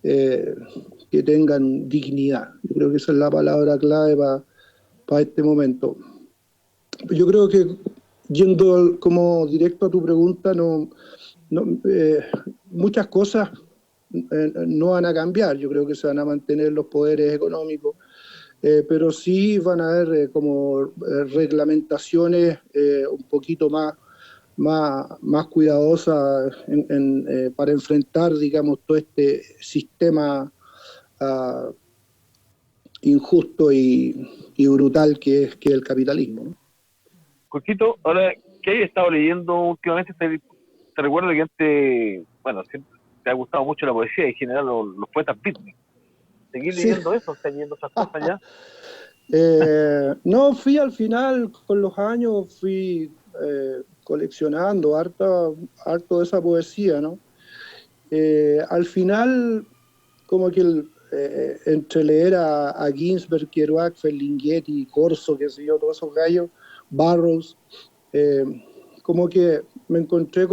S6: que tengan dignidad. Yo creo que esa es la palabra clave para este momento. Yo creo que, yendo como directo a tu pregunta, muchas cosas no van a cambiar. Yo creo que se van a mantener los poderes económicos, pero sí van a haber reglamentaciones un poquito más cuidadosas para enfrentar, digamos, todo este sistema injusto y brutal que es el capitalismo, ¿no?
S5: Coquito, ahora, ¿qué has estado leyendo últimamente? Te recuerdo que antes, bueno, siempre te ha gustado mucho la poesía y en general los poetas beatnik. ¿Seguís leyendo eso? ¿Estás leyendo esas cosas ya?
S6: No, fui al final, con los años, fui coleccionando harto de esa poesía, ¿no? Al final, como que entre leer a Ginsberg, Kerouac, Ferlinghetti, Corso, qué sé yo, todos esos gallos, Burroughs, como que me encontré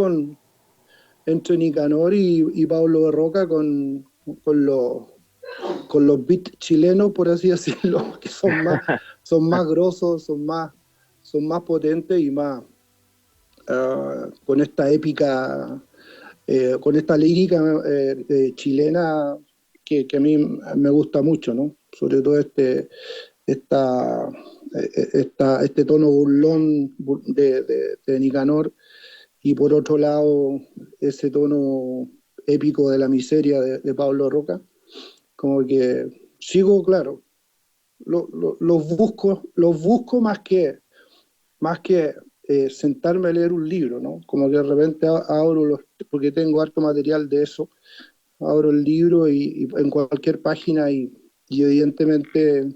S6: entre Nicanor y Pablo de Roca con los beats chilenos, por así decirlo, que son más grosos, son más potentes y más con esta épica, con esta lírica chilena que a mí me gusta mucho, ¿no? Sobre todo este tono burlón de Nicanor, y por otro lado ese tono épico de la miseria de Pablo Roca. Como que sigo, claro, los busco más que sentarme a leer un libro, ¿no? Como que de repente abro porque tengo harto material de eso, abro el libro y en cualquier página y evidentemente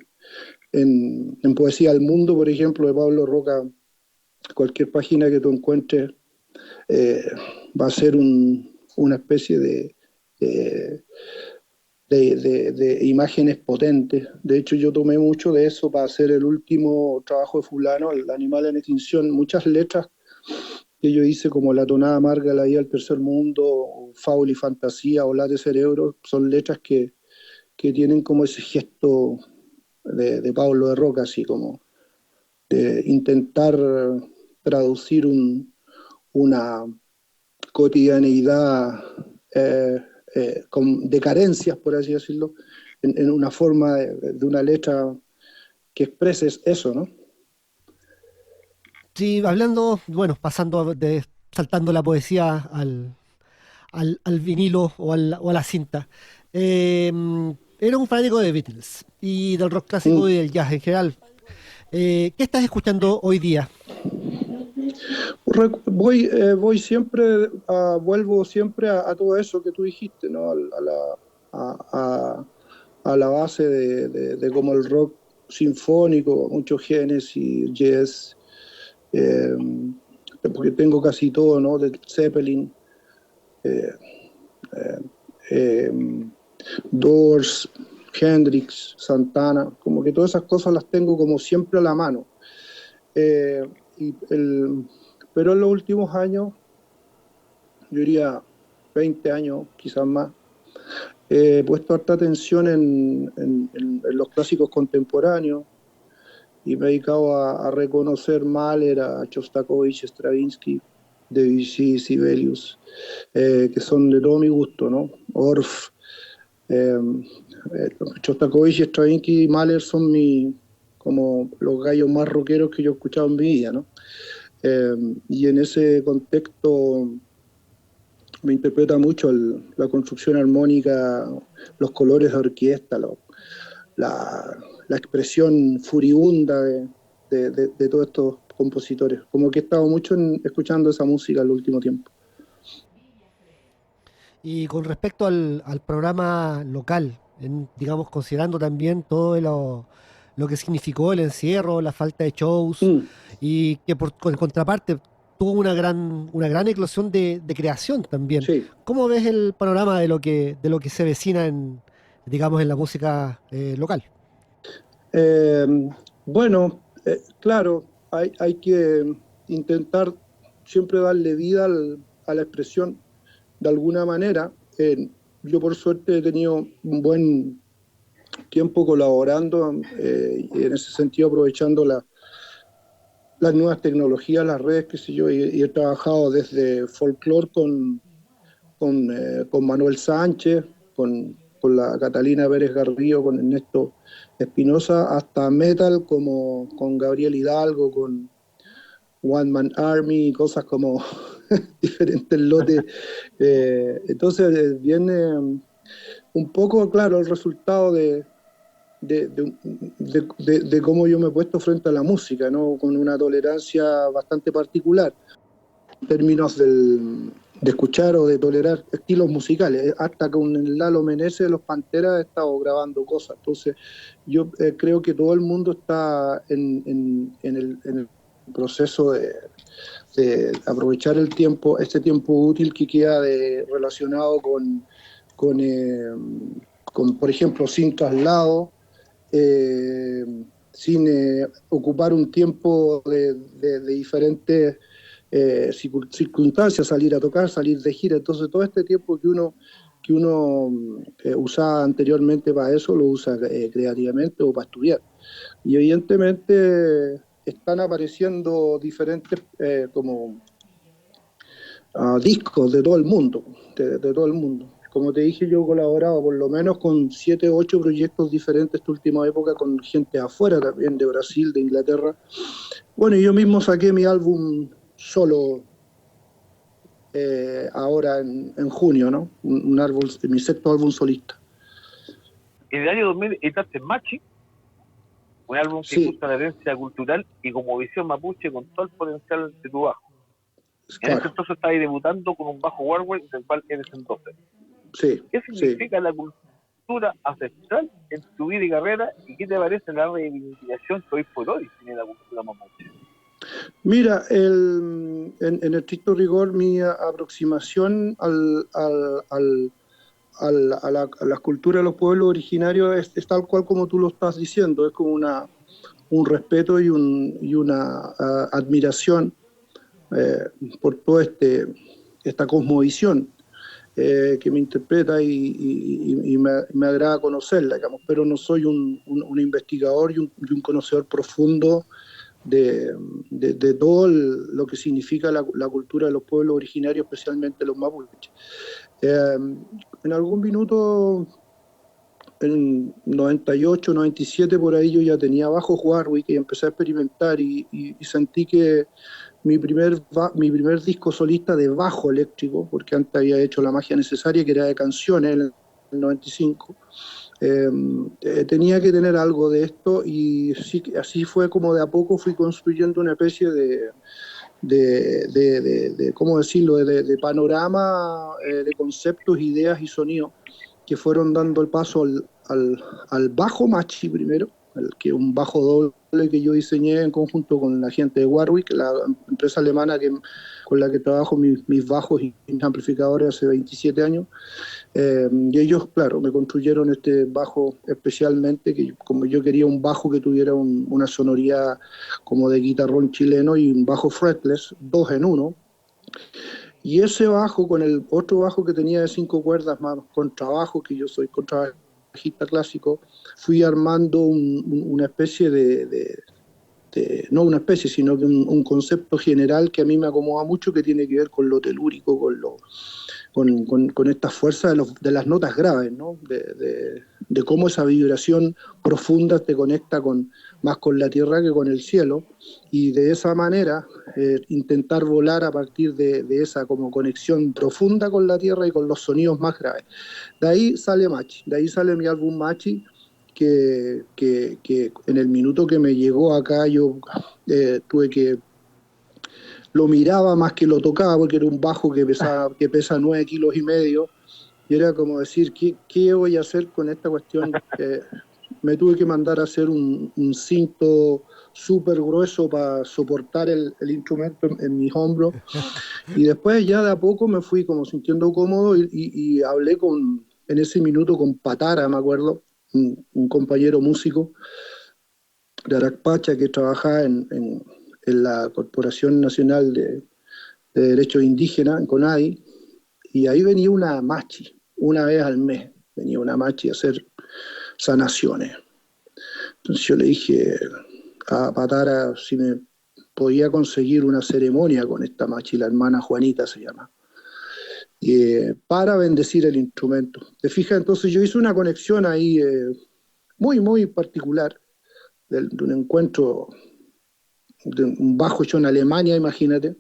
S6: en Poesía del Mundo, por ejemplo, de Pablo Roca, cualquier página que tú encuentres va a ser una especie de imágenes potentes. De hecho, yo tomé mucho de eso para hacer el último trabajo de fulano, El animal en extinción. Muchas letras que yo hice, como La tonada amarga, La vida del tercer mundo, o Fábula y fantasía, o La de cerebro, son letras que tienen como ese gesto de Pablo de Roca, así como de intentar traducir una cotidianeidad de carencias, por así decirlo, en una forma de una letra que exprese eso, ¿no?
S2: Sí, hablando, bueno, saltando la poesía al vinilo o a la cinta. Era un fanático de Beatles y del rock clásico y del jazz en general. ¿Qué estás escuchando hoy día?
S6: Voy siempre, vuelvo siempre a todo eso que tú dijiste, ¿no? A la base de como el rock sinfónico, mucho Genesis, jazz, porque tengo casi todo, ¿no? De Zeppelin, Doors, Hendrix, Santana, como que todas esas cosas las tengo como siempre a la mano. Pero en los últimos años, yo diría 20 años, quizás más, he puesto harta atención en los clásicos contemporáneos y me he dedicado a reconocer Mahler, a Shostakovich, Stravinsky, Debussy, Sibelius, que son de todo mi gusto, ¿no? Orff, Shostakovich, Stravinsky y Mahler son como los gallos más rockeros que yo he escuchado en mi vida, ¿no? Y en ese contexto me interpreta mucho la construcción armónica, los colores de orquesta, la expresión furibunda de todos estos compositores. Como que he estado mucho escuchando esa música en el último tiempo.
S2: Y con respecto al programa local, digamos, considerando también todo lo que significó el encierro, la falta de shows, y que en contraparte tuvo una gran eclosión de creación también.
S6: Sí.
S2: ¿Cómo ves el panorama de lo que se vecina digamos, en la música local?
S6: Bueno, claro, hay que intentar siempre darle vida a la expresión de alguna manera. Yo por suerte he tenido un buen tiempo colaborando y en ese sentido aprovechando las nuevas tecnologías, las redes, qué sé yo, y he trabajado desde folclore con Manuel Sánchez, con la Catalina Pérez Garrido, con Ernesto Espinosa, hasta metal como con Gabriel Hidalgo, con One Man Army, cosas como diferentes lotes. Entonces viene un poco, claro, el resultado de cómo yo me he puesto frente a la música, ¿no? Con una tolerancia bastante particular en términos de escuchar o de tolerar estilos musicales. Hasta con el Lalo Meneses de los Panteras he estado grabando cosas. Entonces yo creo que todo el mundo está en el proceso de aprovechar el tiempo, este tiempo útil que queda relacionado con, por ejemplo, sin traslado, sin ocupar un tiempo de diferentes circunstancias, salir a tocar, salir de gira. Entonces todo este tiempo que uno usaba anteriormente para eso, lo usa creativamente o para estudiar. Y evidentemente están apareciendo diferentes discos de todo el mundo, de todo el mundo. Como te dije, yo he colaborado por lo menos con 7 o 8 proyectos diferentes esta última época, con gente afuera también, de Brasil, de Inglaterra. Bueno, yo mismo saqué mi álbum solo ahora en junio, ¿no? Un álbum, mi sexto álbum solista.
S5: En el año 2000 editaste Machi, un álbum que gusta la herencia cultural y como visión mapuche con todo el potencial de tu bajo. En ese entonces estabas debutando con un bajo Warwick, del cual eres entonces.
S6: Sí.
S5: ¿Qué significa la cultura ancestral en tu vida y carrera? ¿Y qué te parece la reivindicación que hoy por hoy tiene la cultura mapuche?
S6: Mira, en estricto rigor, mi aproximación a la cultura de los pueblos originarios es tal cual como tú lo estás diciendo. Es como un respeto y una admiración por toda esta cosmovisión que me interpreta y me agrada conocerla, digamos, pero no soy un investigador y un conocedor profundo de todo lo que significa la cultura de los pueblos originarios, especialmente los mapuches. En algún minuto, en 98, 97, por ahí yo ya tenía bajo Warwick y empecé a experimentar y sentí que mi primer disco solista de bajo eléctrico, porque antes había hecho La Magia Necesaria, que era de canciones en el 95, tenía que tener algo de esto y sí, así fue como de a poco fui construyendo una especie de ¿cómo decirlo?, de panorama, de conceptos, ideas y sonidos que fueron dando el paso al bajo Machi primero, que es un bajo doble que yo diseñé en conjunto con la gente de Warwick, la empresa alemana con la que trabajo mis bajos y mis amplificadores hace 27 años. Y ellos, claro, me construyeron este bajo especialmente, que como yo quería un bajo que tuviera una sonoridad como de guitarrón chileno y un bajo fretless, 2 en 1. Y ese bajo con el otro bajo que tenía de 5 cuerdas más contrabajo, que yo soy contrabajista clásico, fui armando una especie no una especie, sino que un concepto general que a mí me acomoda mucho, que tiene que ver con lo telúrico, con esta fuerza de las notas graves, ¿no? De cómo esa vibración profunda te conecta con más con la tierra que con el cielo, y de esa manera intentar volar a partir de esa como conexión profunda con la tierra y con los sonidos más graves. De ahí sale Machi, de ahí sale mi álbum Machi, que en el minuto que me llegó acá yo tuve que... Lo miraba más que lo tocaba, porque era un bajo que pesa 9 kilos y medio, y era como decir, ¿qué voy a hacer con esta cuestión? Me tuve que mandar a hacer un cinto súper grueso para soportar el instrumento en mis hombros, y después ya de a poco me fui como sintiendo cómodo, y hablé en ese minuto con Patara, me acuerdo, un compañero músico de Aracpacha que trabajaba en la Corporación Nacional de Derechos Indígenas, en CONADI, y ahí venía una machi, una vez al mes, venía una machi a hacer sanaciones. Entonces yo le dije a Patara si me podía conseguir una ceremonia con esta machi, la hermana Juanita se llama, para bendecir el instrumento. ¿Te fijas? Entonces yo hice una conexión ahí muy, muy particular, de un encuentro de un bajo hecho en Alemania, imagínate,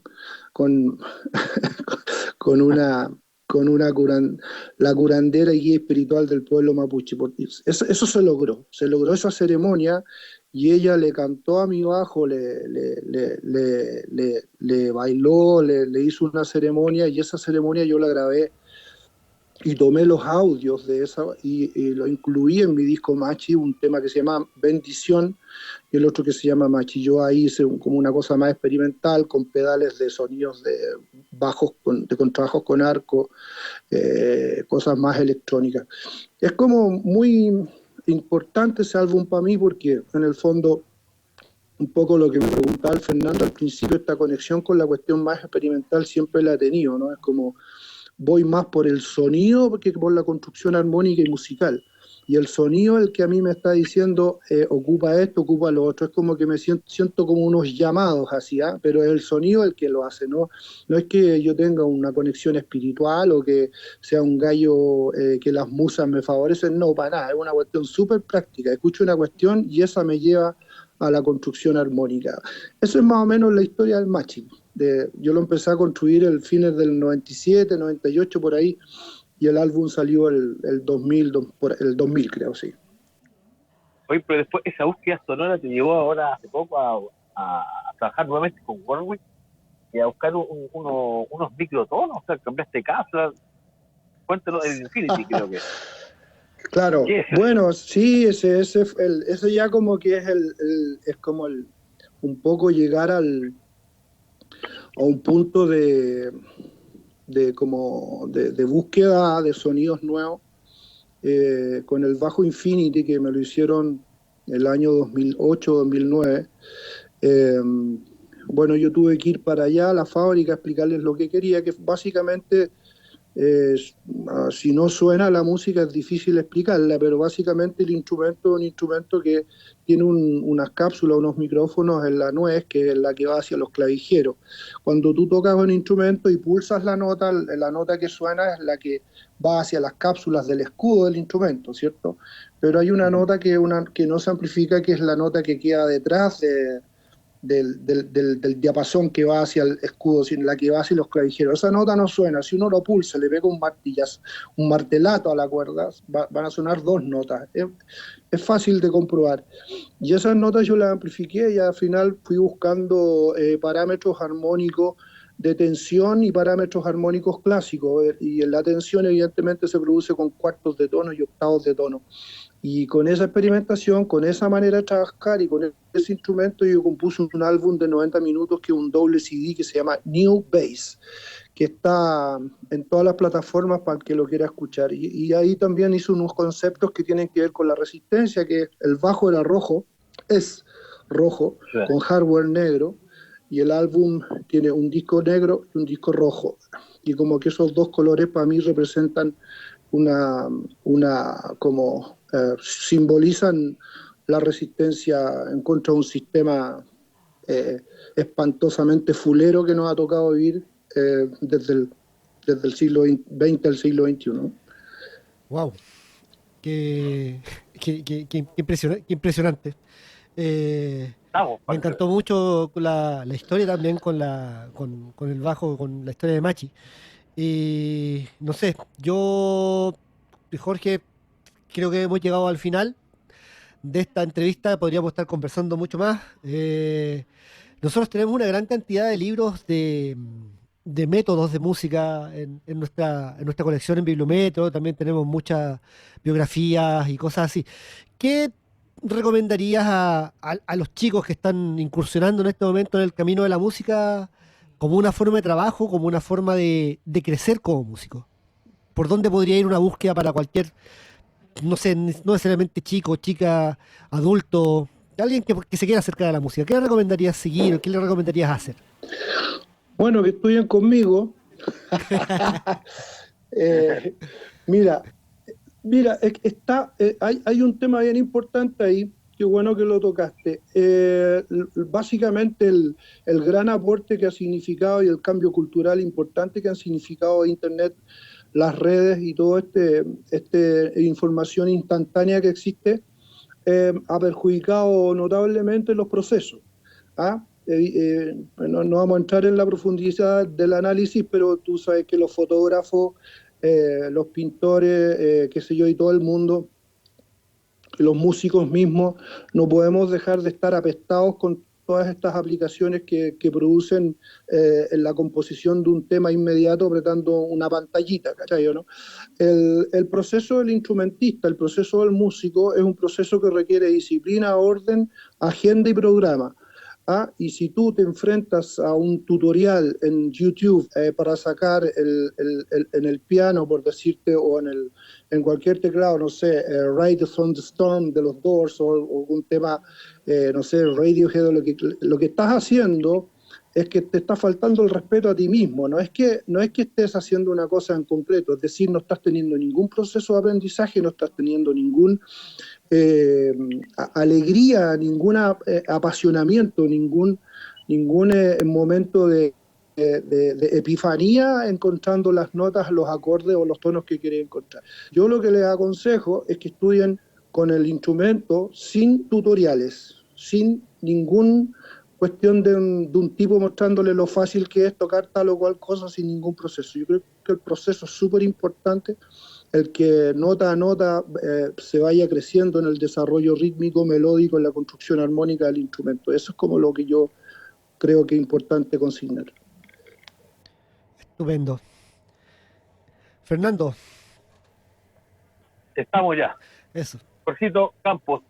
S6: con la curandera y guía espiritual del pueblo mapuche. Eso se logró esa ceremonia, y ella le cantó a mi bajo, le bailó, le hizo una ceremonia, y esa ceremonia yo la grabé y tomé los audios de esa y lo incluí en mi disco Machi, un tema que se llama Bendición y el otro que se llama Machi. Yo ahí hice como una cosa más experimental, con pedales de sonidos de bajos, de contrabajos con arco, cosas más electrónicas. Es como muy importante ese álbum para mí, porque en el fondo, un poco lo que me preguntaba el Fernando al principio, esta conexión con la cuestión más experimental siempre la he tenido, ¿no? Es como voy más por el sonido que por la construcción armónica y musical. Y el sonido es el que a mí me está diciendo, ocupa esto, ocupa lo otro. Es como que me siento como unos llamados así, ¿eh? Pero es el sonido el que lo hace, ¿no? No es que yo tenga una conexión espiritual o que sea un gallo que las musas me favorecen, no, para nada. Es una cuestión súper práctica. Escucho una cuestión y esa me lleva a la construcción armónica. Eso es más o menos la historia del Machi. Yo lo empecé a construir el fines del 97, 98 por ahí, y el álbum salió el 2000 creo, sí.
S5: Oye, pero después esa búsqueda sonora te llevó ahora hace poco a trabajar nuevamente con Warwick y a buscar unos microtonos, o sea, cambiaste cápsula. Cuéntanos el Infinity, creo que.
S6: Claro, bueno, sí, ese ya como que es como un poco llegar a un punto de búsqueda de sonidos nuevos, con el bajo Infinity, que me lo hicieron el año 2008-2009. Bueno, yo tuve que ir para allá a la fábrica a explicarles lo que quería, que básicamente, si no suena la música es difícil explicarla, pero básicamente el instrumento es un instrumento que tiene unas cápsulas, unos micrófonos en la nuez, que es la que va hacia los clavijeros. Cuando tú tocas un instrumento y pulsas la nota que suena es la que va hacia las cápsulas del escudo del instrumento, ¿cierto? Pero hay una nota que no se amplifica, que es la nota que queda detrás del diapasón que va hacia el escudo, la que va hacia los clavijeros. Esa nota no suena. Si uno lo pulsa, le pega un martelazo a la cuerda, van a sonar dos notas. Es fácil de comprobar. Y esas notas yo las amplifiqué, y al final fui buscando parámetros armónicos de tensión y parámetros armónicos clásicos. Y la tensión evidentemente se produce con cuartos de tono y octavos de tono. Y con esa experimentación, con esa manera de trabajar y con ese instrumento, yo compuse un álbum de 90 minutos, que es un doble CD que se llama New Bass, que está en todas las plataformas para el que lo quiera escuchar. Y ahí también hice unos conceptos que tienen que ver con la resistencia, que el bajo era rojo, es rojo, sí, con hardware negro, y el álbum tiene un disco negro y un disco rojo. Y como que esos dos colores para mí representan simbolizan la resistencia en contra de un sistema espantosamente fulero que nos ha tocado vivir desde el siglo XX al siglo XXI.
S2: ¡Wow! Qué impresionante. Me encantó mucho la historia también con el bajo, con la historia de Machi. Y no sé, yo y Jorge creo que hemos llegado al final de esta entrevista. Podríamos estar conversando mucho más. Nosotros tenemos una gran cantidad de libros de métodos de música en nuestra colección en Bibliometro. También tenemos muchas biografías y cosas así. ¿Qué recomendarías a los chicos que están incursionando en este momento en el camino de la música como una forma de trabajo, como una forma de crecer como músico? ¿Por dónde podría ir una búsqueda para cualquier, no sé, no necesariamente chico, chica, adulto, alguien que se quiera acercar a la música? ¿Qué le recomendarías seguir o qué le recomendarías hacer?
S6: Bueno, que estudien conmigo. Mira, hay un tema bien importante ahí, qué bueno que lo tocaste. Básicamente el gran aporte que ha significado y el cambio cultural importante que han significado Internet, las redes y toda esta información instantánea que existe, ha perjudicado notablemente los procesos. ¿Ah? No vamos a entrar en la profundidad del análisis, pero tú sabes que los fotógrafos, los pintores, qué sé yo, y todo el mundo, los músicos mismos, no podemos dejar de estar apestados con todas estas aplicaciones que producen en la composición de un tema inmediato apretando una pantallita, ¿cachai? ¿No? El proceso del instrumentista, el proceso del músico es un proceso que requiere disciplina, orden, agenda y programa. Y si tú te enfrentas a un tutorial en YouTube para sacar en el piano, por decirte, o en cualquier teclado, no sé, Ride on the Storm de los Doors o un tema, no sé, Radiohead, lo que estás haciendo es que te está faltando el respeto a ti mismo. No es que estés haciendo una cosa en concreto, es decir, no estás teniendo ningún proceso de aprendizaje, no estás teniendo ningún alegría, ningún apasionamiento, ningún momento de epifanía encontrando las notas, los acordes o los tonos que quieren encontrar. Yo lo que les aconsejo es que estudien con el instrumento sin tutoriales, sin ningún cuestión de un tipo mostrándole lo fácil que es tocar tal o cual cosa sin ningún proceso. Yo creo que el proceso es súper importante, el que nota a nota se vaya creciendo en el desarrollo rítmico, melódico, en la construcción armónica del instrumento. Eso es como lo que yo creo que es importante consignar.
S2: Estupendo. Fernando.
S5: Estamos ya.
S2: Eso.
S5: Jorgito Campos,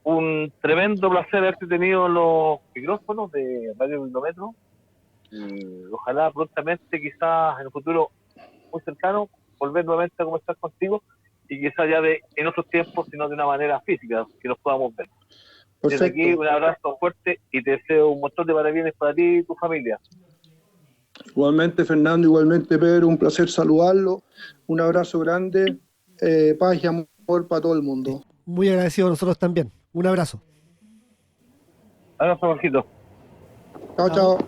S5: un tremendo placer haberte tenido en los micrófonos de Radio Bibliometro. Y ojalá prontamente, quizás en un futuro muy cercano, volver nuevamente a conversar contigo y quizás ya en otros tiempos, sino de una manera física, que nos podamos ver. Perfecto. Desde aquí un abrazo fuerte y te deseo un montón de parabienes para ti y tu familia.
S6: Igualmente, Fernando, igualmente, Pedro, un placer saludarlo. Un abrazo grande, paz y amor para todo el mundo.
S2: Muy agradecido a nosotros también. Un abrazo.
S5: Abrazo, Jorgito.
S6: Chao, chao.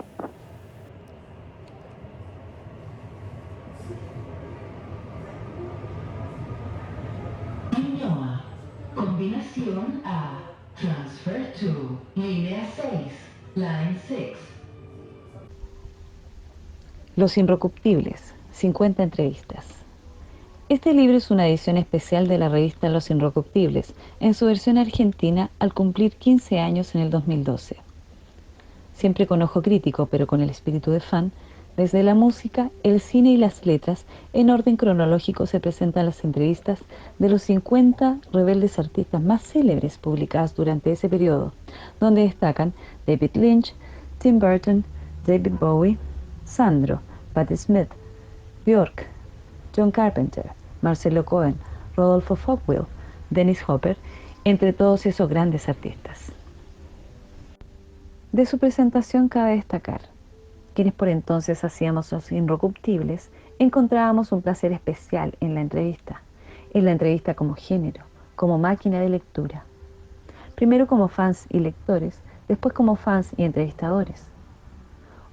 S7: Combinación A. Transfer to. Línea 6. Line 6.
S10: Los Inrocuptibles, 50 entrevistas. Este libro es una edición especial de la revista Los Inrocuptibles, en su versión argentina al cumplir 15 años en el 2012. Siempre con ojo crítico, pero con el espíritu de fan, desde la música, el cine y las letras, en orden cronológico se presentan las entrevistas de los 50 rebeldes artistas más célebres publicadas durante ese periodo, donde destacan David Lynch, Tim Burton, David Bowie, Sandro, Patti Smith, Björk, John Carpenter, Marcelo Cohen, Rodolfo Fogwill, Dennis Hopper, entre todos esos grandes artistas. De su presentación cabe destacar: quienes por entonces hacíamos Los Inrocuptibles, encontrábamos un placer especial en la entrevista como género, como máquina de lectura. Primero como fans y lectores, después como fans y entrevistadores.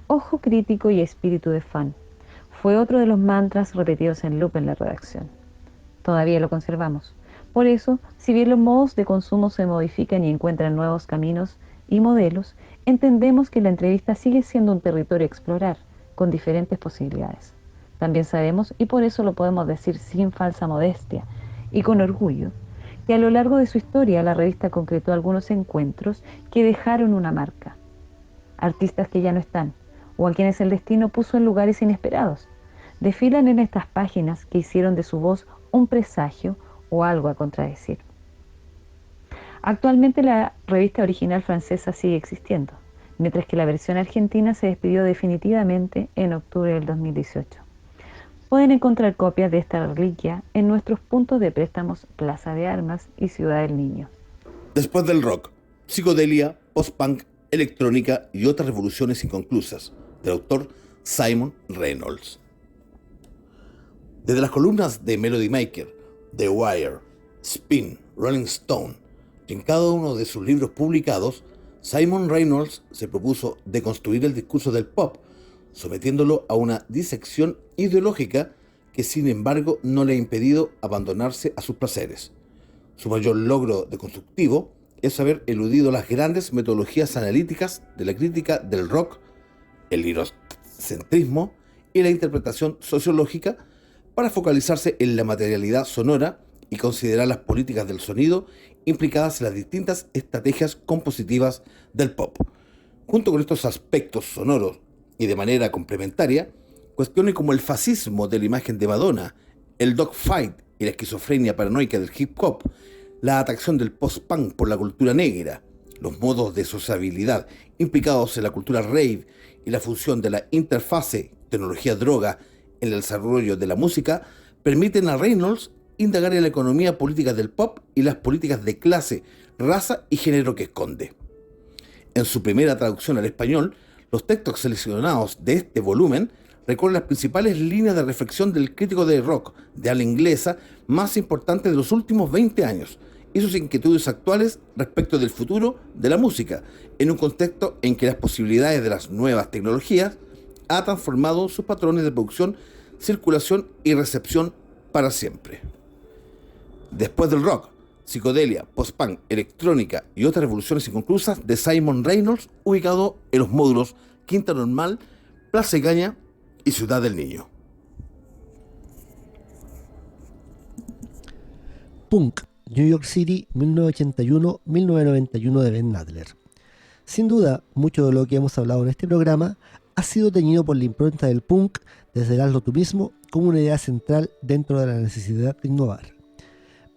S10: Ojo crítico y espíritu de fan fue otro de los mantras repetidos en loop en la redacción. Todavía lo conservamos, Por eso, si bien los modos de consumo se modifican y encuentran nuevos caminos y modelos, entendemos que la entrevista sigue siendo un territorio a explorar, con diferentes posibilidades. También sabemos, y por eso lo podemos decir sin falsa modestia y con orgullo, que a lo largo de su historia la revista concretó algunos encuentros que dejaron una marca. Artistas que ya no están, o a quienes el destino puso en lugares inesperados, desfilan en estas páginas que hicieron de su voz un presagio o algo a contradecir. Actualmente la revista original francesa sigue existiendo, mientras que la versión argentina se despidió definitivamente en octubre del 2018. Pueden encontrar copias de esta reliquia en nuestros puntos de préstamos Plaza de Armas y Ciudad del Niño.
S4: Después del rock, psicodelia, post-punk, electrónica y otras revoluciones inconclusas, del autor Simon Reynolds. Desde las columnas de Melody Maker, The Wire, Spin, Rolling Stone, y en cada uno de sus libros publicados, Simon Reynolds se propuso deconstruir el discurso del pop, sometiéndolo a una disección ideológica que sin embargo no le ha impedido abandonarse a sus placeres. Su mayor logro deconstructivo es haber eludido las grandes metodologías analíticas de la crítica del rock, el lirocentrismo y la interpretación sociológica para focalizarse en la materialidad sonora y considerar las políticas del sonido implicadas en las distintas estrategias compositivas del pop. Junto con estos aspectos sonoros y de manera complementaria, cuestiones como el fascismo de la imagen de Madonna, el dogfight y la esquizofrenia paranoica del hip hop, la atracción del post-punk por la cultura negra, los modos de sociabilidad implicados en la cultura rave y la función de la interfase tecnología-droga en el desarrollo de la música, permiten a Reynolds indagar en la economía política del pop y las políticas de clase, raza y género que esconde. En su primera traducción al español, los textos seleccionados de este volumen recorren las principales líneas de reflexión del crítico de rock de habla inglesa más importante de los últimos 20 años y sus inquietudes actuales respecto del futuro de la música, en un contexto en que las posibilidades de las nuevas tecnologías ha transformado sus patrones de producción, circulación y recepción para siempre. Después del rock, psicodelia, post-punk, electrónica y otras revoluciones inconclusas de Simon Reynolds, ubicado en los módulos Quinta Normal, Plaza Igaña y Ciudad del Niño.
S2: Punk, New York City, 1981-1991 de Ben Nadler. Sin duda, mucho de lo que hemos hablado en este programa ha sido teñido por la impronta del punk desde el hazlo tú mismo como una idea central dentro de la necesidad de innovar.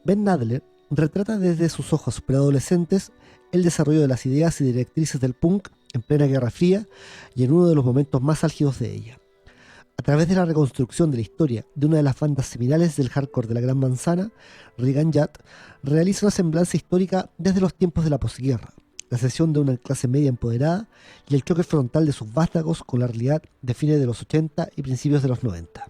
S2: Ben Nadler retrata desde sus ojos preadolescentes el desarrollo de las ideas y directrices del punk en plena Guerra Fría y en uno de los momentos más álgidos de ella. A través de la reconstrucción de la historia de una de las bandas seminales del hardcore de la Gran Manzana, Reagan Yacht realiza una semblanza histórica desde los tiempos de la posguerra, la ascensión de una clase media empoderada y el choque frontal de sus vástagos con la realidad de fines de los 80 y principios de los 90.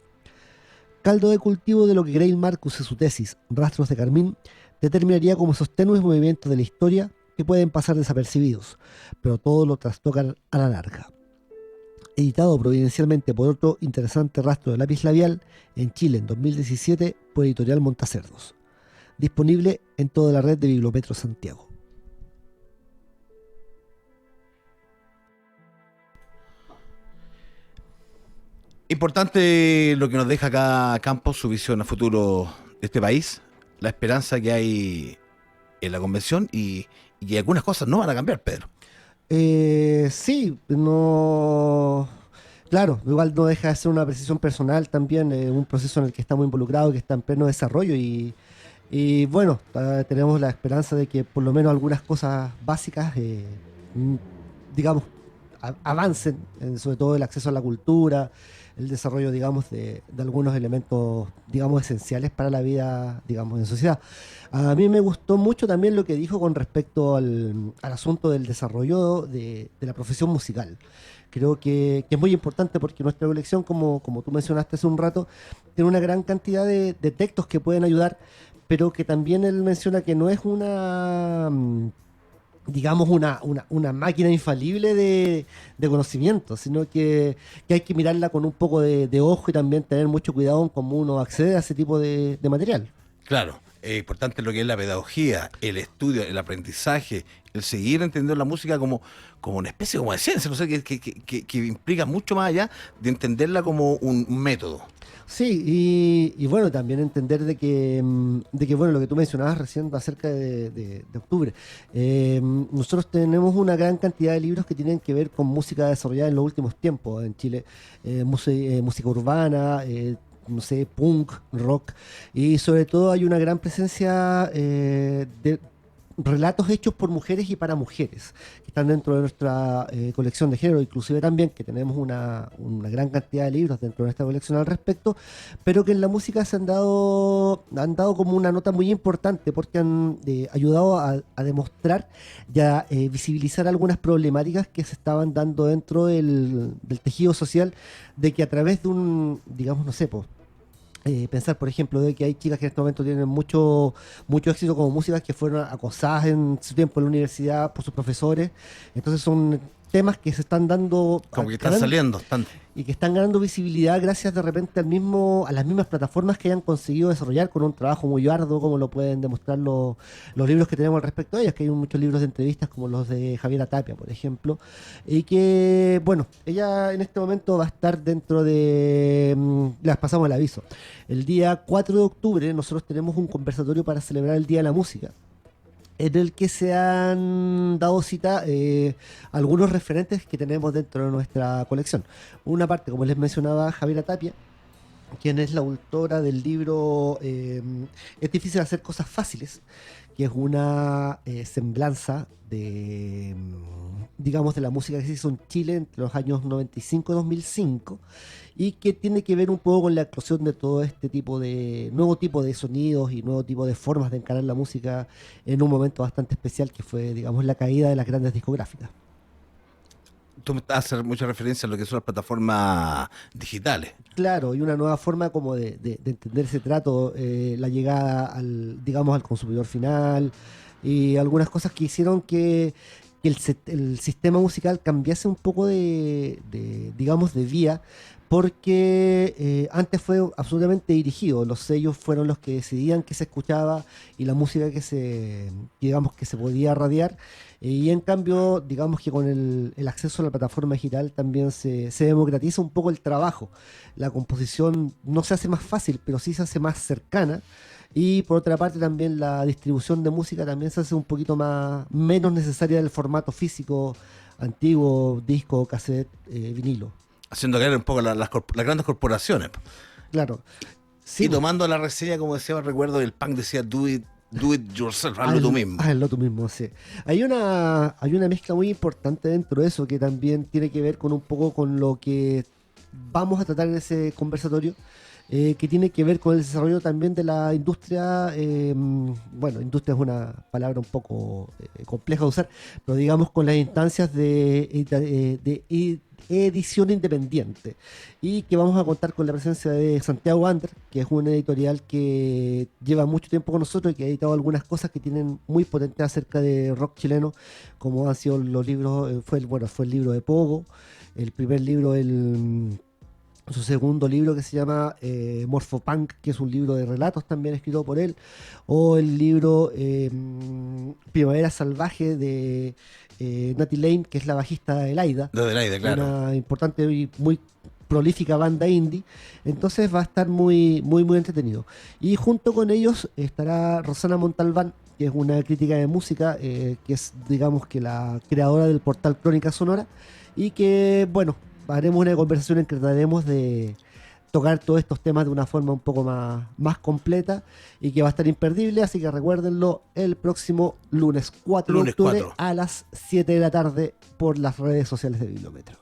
S2: Caldo de cultivo de lo que Grail Marcus en su tesis Rastros de Carmín determinaría como esos tenues movimientos de la historia que pueden pasar desapercibidos, pero todo lo trastocan a la larga. Editado providencialmente por otro interesante rastro de lápiz labial en Chile en 2017 por Editorial Montacerdos. Disponible en toda la red de Bibliometro Santiago.
S4: Importante lo que nos deja acá Campos, su visión a futuro de este país, la esperanza que hay en la convención y algunas cosas no van a cambiar, Pedro.
S2: Sí, no. Claro, igual no deja de ser una precisión personal también, un proceso en el que estamos involucrados, que está en pleno desarrollo y bueno, tenemos la esperanza de que por lo menos algunas cosas básicas, digamos, avancen, sobre todo el acceso a la cultura, el desarrollo, digamos, de algunos elementos, digamos, esenciales para la vida, digamos, en sociedad. A mí me gustó mucho también lo que dijo con respecto al asunto del desarrollo de la profesión musical. Creo que es muy importante porque nuestra colección, como tú mencionaste hace un rato, tiene una gran cantidad de textos que pueden ayudar, pero que también él menciona que no es una máquina infalible de conocimiento, sino que hay que mirarla con un poco de ojo y también tener mucho cuidado en cómo uno accede a ese tipo de material.
S4: Claro, Es importante lo que es la pedagogía, el estudio, el aprendizaje, el seguir entendiendo la música como una especie como de ciencia, no sé, que implica mucho más allá de entenderla como un método.
S2: Sí, y bueno, también entender de que, bueno, lo que tú mencionabas recién acerca de octubre. Nosotros tenemos una gran cantidad de libros que tienen que ver con música desarrollada en los últimos tiempos en Chile. Música urbana, no sé, punk, rock. Y sobre todo hay una gran presencia de relatos hechos por mujeres y para mujeres, que están dentro de nuestra colección de género, inclusive también que tenemos una gran cantidad de libros dentro de nuestra colección al respecto, pero que en la música han dado como una nota muy importante porque han ayudado a demostrar y a visibilizar algunas problemáticas que se estaban dando dentro del tejido social, de que a través de digamos, no sé, pues, pensar, por ejemplo, de que hay chicas que en este momento tienen mucho éxito como músicas que fueron acosadas en su tiempo en la universidad por sus profesores. Entonces son temas que se están dando
S4: Como que están saliendo, están.
S2: y que están ganando visibilidad gracias de repente a las mismas plataformas que hayan conseguido desarrollar con un trabajo muy arduo, como lo pueden demostrar los libros que tenemos al respecto de ellas, que hay muchos libros de entrevistas como los de Javiera Tapia, por ejemplo, y que, bueno, ella en este momento va a estar dentro les pasamos el aviso. El día 4 de octubre nosotros tenemos un conversatorio para celebrar el Día de la Música, en el que se han dado cita algunos referentes que tenemos dentro de nuestra colección. Una parte, como les mencionaba, Javiera Tapia, quien es la autora del libro Es difícil hacer cosas fáciles, que es una semblanza digamos, de la música que se hizo en Chile entre los años 95 y 2005, y que tiene que ver un poco con la eclosión de todo este nuevo tipo de sonidos y nuevo tipo de formas de encarar la música en un momento bastante especial que fue, digamos, la caída de las grandes discográficas.
S4: Tú me haces mucha referencia a lo que son las plataformas digitales.
S2: Claro, y una nueva forma como de entender ese trato, la llegada digamos, al consumidor final, y algunas cosas que hicieron que el sistema musical cambiase un poco digamos, de vía, porque antes fue absolutamente dirigido. Los sellos fueron los que decidían qué se escuchaba y la música digamos, que se podía radiar. Y en cambio, digamos que con el acceso a la plataforma digital también se democratiza un poco el trabajo. La composición no se hace más fácil, pero sí se hace más cercana. Y por otra parte también la distribución de música también se hace un poquito menos necesaria del formato físico antiguo, disco, cassette, vinilo.
S4: Haciendo caer un poco las grandes corporaciones.
S2: Claro. Sí,
S4: y tomando la reseña, como decía, recuerdo, el punk decía do it yourself, hazlo tú mismo.
S2: Hazlo tú mismo, sí. Hay una mezcla muy importante dentro de eso que también tiene que ver con un poco con lo que vamos a tratar en ese conversatorio, que tiene que ver con el desarrollo también de la industria. Bueno, industria es una palabra un poco compleja de usar, pero digamos con las instancias de edición independiente, y que vamos a contar con la presencia de Santiago Ander, que es un editorial que lleva mucho tiempo con nosotros y que ha editado algunas cosas que tienen muy potentes acerca de rock chileno, como han sido los libros, fue el libro de Pogo, el primer libro, su segundo libro que se llama Morphopunk, que es un libro de relatos también escrito por él, o el libro Primavera Salvaje de Natty Lane, que es la bajista de Laida.
S4: De Laida, claro.
S2: Una importante y muy prolífica banda indie. Entonces va a estar muy, muy, muy entretenido. Y junto con ellos estará Rosana Montalbán, que es una crítica de música, que es, digamos, que la creadora del portal Crónica Sonora, y que, bueno, haremos una conversación en que trataremos de tocar todos estos temas de una forma un poco más completa y que va a estar imperdible, así que recuérdenlo el próximo lunes 4 de octubre a las 7 de la tarde por las redes sociales de Bibliómetro.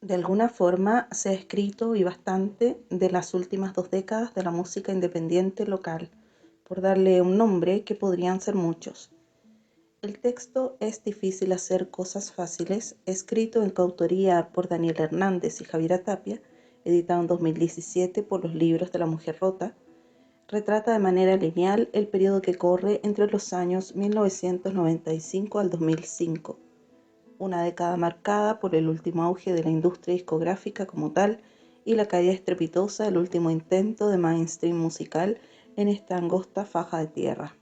S1: De alguna forma se ha escrito y bastante de las últimas 2 décadas de la música independiente local, por darle un nombre que podrían ser muchos. El texto Es difícil hacer cosas fáciles, escrito en coautoría por Daniel Hernández y Javiera Tapia, editado en 2017 por los Libros de la Mujer Rota, retrata de manera lineal el periodo que corre entre los años 1995 al 2005. una década marcada por el último auge de la industria discográfica como tal y la caída estrepitosa del último intento de mainstream musical en esta angosta faja de tierra.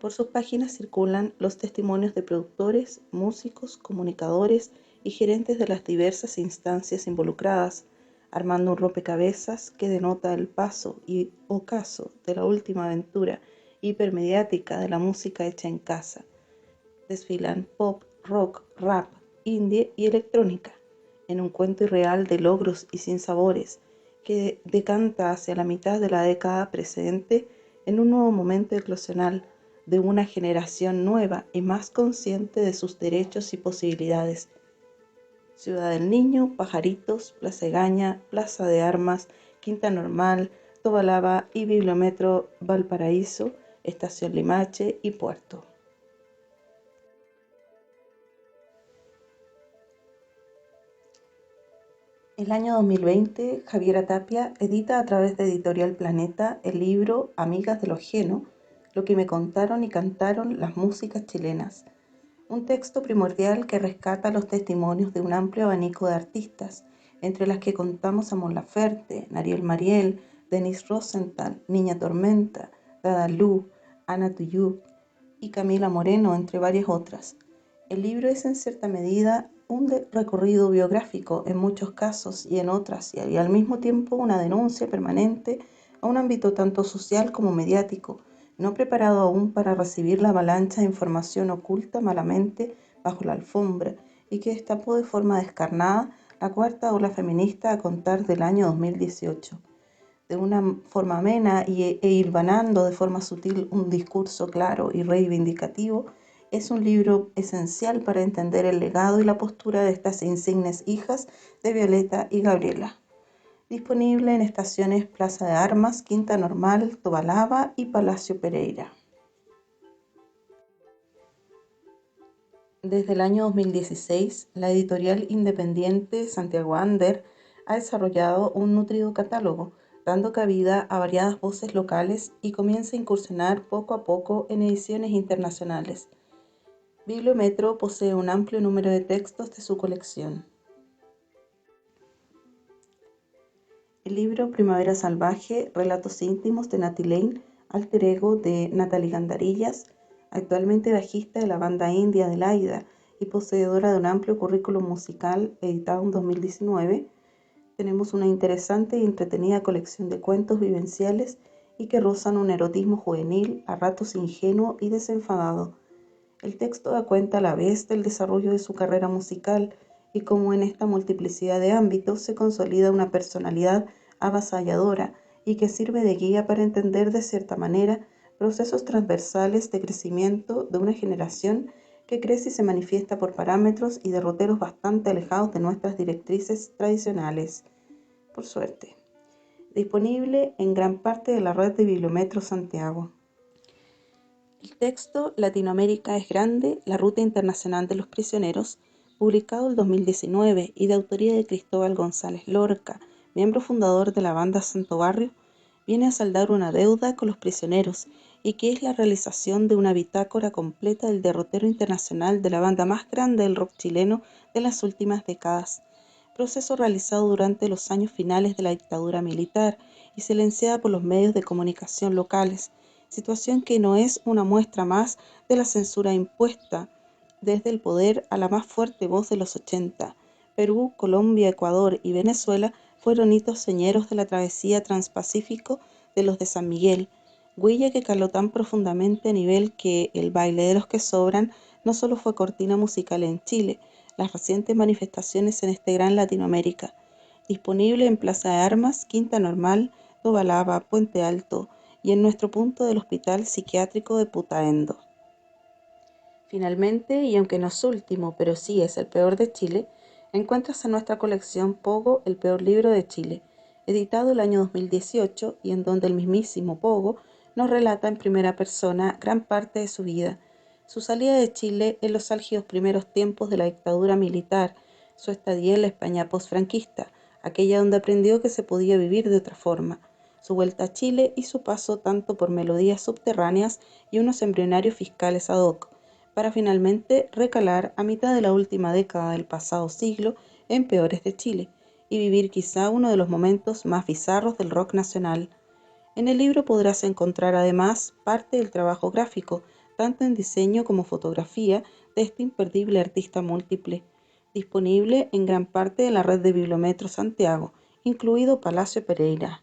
S1: Por sus páginas circulan los testimonios de productores, músicos, comunicadores y gerentes de las diversas instancias involucradas, armando un rompecabezas que denota el paso y ocaso de la última aventura hipermediática de la música hecha en casa. Desfilan pop, rock, rap, indie y electrónica, en un cuento irreal de logros y sinsabores que decanta hacia la mitad de la década precedente en un nuevo momento eclosional de una generación nueva y más consciente de sus derechos y posibilidades. Ciudad del Niño, Pajaritos, Plaza Egaña, Plaza de Armas, Quinta Normal, Tobalaba y Bibliometro Valparaíso, Estación Limache y Puerto. El año 2020, Javiera Tapia edita a través de Editorial Planeta el libro Amigas de lo Ajeno, lo que me contaron y cantaron las músicas chilenas. Un texto primordial que rescata los testimonios de un amplio abanico de artistas, entre las que contamos a Mon Laferte, Nariel Mariel, Denise Rosenthal, Niña Tormenta, Dada Lu, Ana Tuyú y Camila Moreno, entre varias otras. El libro es en cierta medida un recorrido biográfico en muchos casos y en otras, y al mismo tiempo una denuncia permanente a un ámbito tanto social como mediático, no preparado aún para recibir la avalancha de información oculta malamente bajo la alfombra y que destapó de forma descarnada la cuarta ola feminista a contar del año 2018. De una forma amena e hilvanando de forma sutil un discurso claro y reivindicativo, es un libro esencial para entender el legado y la postura de estas insignes hijas de Violeta y Gabriela. Disponible en estaciones Plaza de Armas, Quinta Normal, Tobalaba y Palacio Pereira. Desde el año 2016, la editorial independiente Santiago Ander ha desarrollado un nutrido catálogo, dando cabida a variadas voces locales y comienza a incursionar poco a poco en ediciones internacionales. Bibliometro posee un amplio número de textos de su colección. El libro Primavera Salvaje, Relatos íntimos de Nati Lane, alter ego de Natalie Gandarillas, actualmente bajista de la banda india de Laida y poseedora de un amplio currículum musical editado en 2019, tenemos una interesante y entretenida colección de cuentos vivenciales y que rozan un erotismo juvenil, a ratos ingenuo y desenfadado. El texto da cuenta a la vez del desarrollo de su carrera musical y cómo en esta multiplicidad de ámbitos se consolida una personalidad avasalladora y que sirve de guía para entender de cierta manera procesos transversales de crecimiento de una generación que crece y se manifiesta por parámetros y derroteros bastante alejados de nuestras directrices tradicionales. Por suerte. Disponible en gran parte de la red de Bibliometro Santiago. El texto Latinoamérica es grande, la ruta internacional de los prisioneros, publicado en 2019 y de autoría de Cristóbal González Lorca, miembro fundador de la banda Santo Barrio, viene a saldar una deuda con los prisioneros y que es la realización de una bitácora completa del derrotero internacional de la banda más grande del rock chileno de las últimas décadas, proceso realizado durante los años finales de la dictadura militar y silenciada por los medios de comunicación locales, situación que no es una muestra más de la censura impuesta desde el poder a la más fuerte voz de los 80. Perú, Colombia, Ecuador y Venezuela fueron hitos señeros de la travesía transpacífico de los de San Miguel, huella que caló tan profundamente a nivel que el baile de los que sobran no solo fue cortina musical en Chile, las recientes manifestaciones en este gran Latinoamérica, disponible en Plaza de Armas, Quinta Normal, Tobalaba, Puente Alto y en nuestro punto del Hospital Psiquiátrico de Putaendo. Finalmente, y aunque no es último, pero sí es el peor de Chile, encuentras en nuestra colección Pogo, el peor libro de Chile, editado el año 2018 y en donde el mismísimo Pogo nos relata en primera persona gran parte de su vida, su salida de Chile en los álgidos primeros tiempos de la dictadura militar, su estadía en la España posfranquista, aquella donde aprendió que se podía vivir de otra forma, su vuelta a Chile y su paso tanto por melodías subterráneas y unos embrionarios fiscales ad hoc, para finalmente recalar a mitad de la última década del pasado siglo en Peores de Chile y vivir quizá uno de los momentos más bizarros del rock nacional. En el libro podrás encontrar además parte del trabajo gráfico, tanto en diseño como fotografía, de este imperdible artista múltiple, disponible en gran parte de la red de Bibliometro Santiago, incluido Palacio Pereira.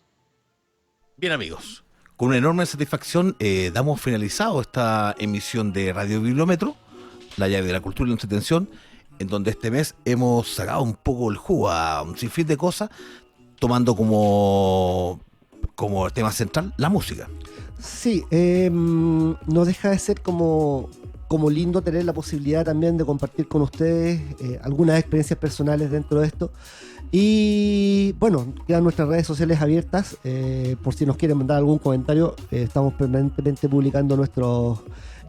S4: Bien, amigos, con una enorme satisfacción damos finalizado esta emisión de Radio Bibliometro, la llave de la cultura y la entretención, en donde este mes hemos sacado un poco el jugo a un sinfín de cosas, tomando como tema central la música.
S2: Sí, no deja de ser como lindo tener la posibilidad también de compartir con ustedes algunas experiencias personales dentro de esto. Y bueno, quedan nuestras redes sociales abiertas, por si nos quieren mandar algún comentario. Estamos permanentemente publicando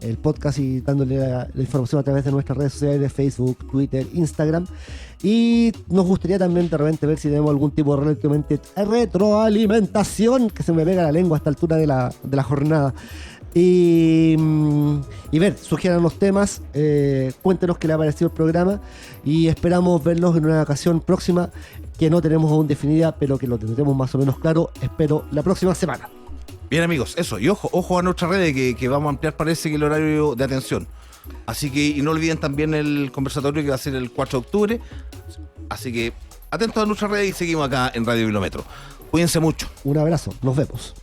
S2: el podcast y dándole la información a través de nuestras redes sociales de Facebook, Twitter, Instagram. Y nos gustaría también de repente ver si tenemos algún tipo de retroalimentación, que se me pega la lengua a esta altura de la jornada. Y ver, sugieran los temas, cuéntenos qué les ha parecido el programa y esperamos verlos en una ocasión próxima que no tenemos aún definida, pero que lo tendremos más o menos claro, espero, la próxima semana.
S4: Bien, amigos, eso, y ojo a nuestra red que vamos a ampliar, parece que el horario de atención. Así que, y no olviden también el conversatorio que va a ser el 4 de octubre. Así que, atentos a nuestra red y seguimos acá en Radio Bibliometro. Cuídense mucho.
S2: Un abrazo, nos vemos.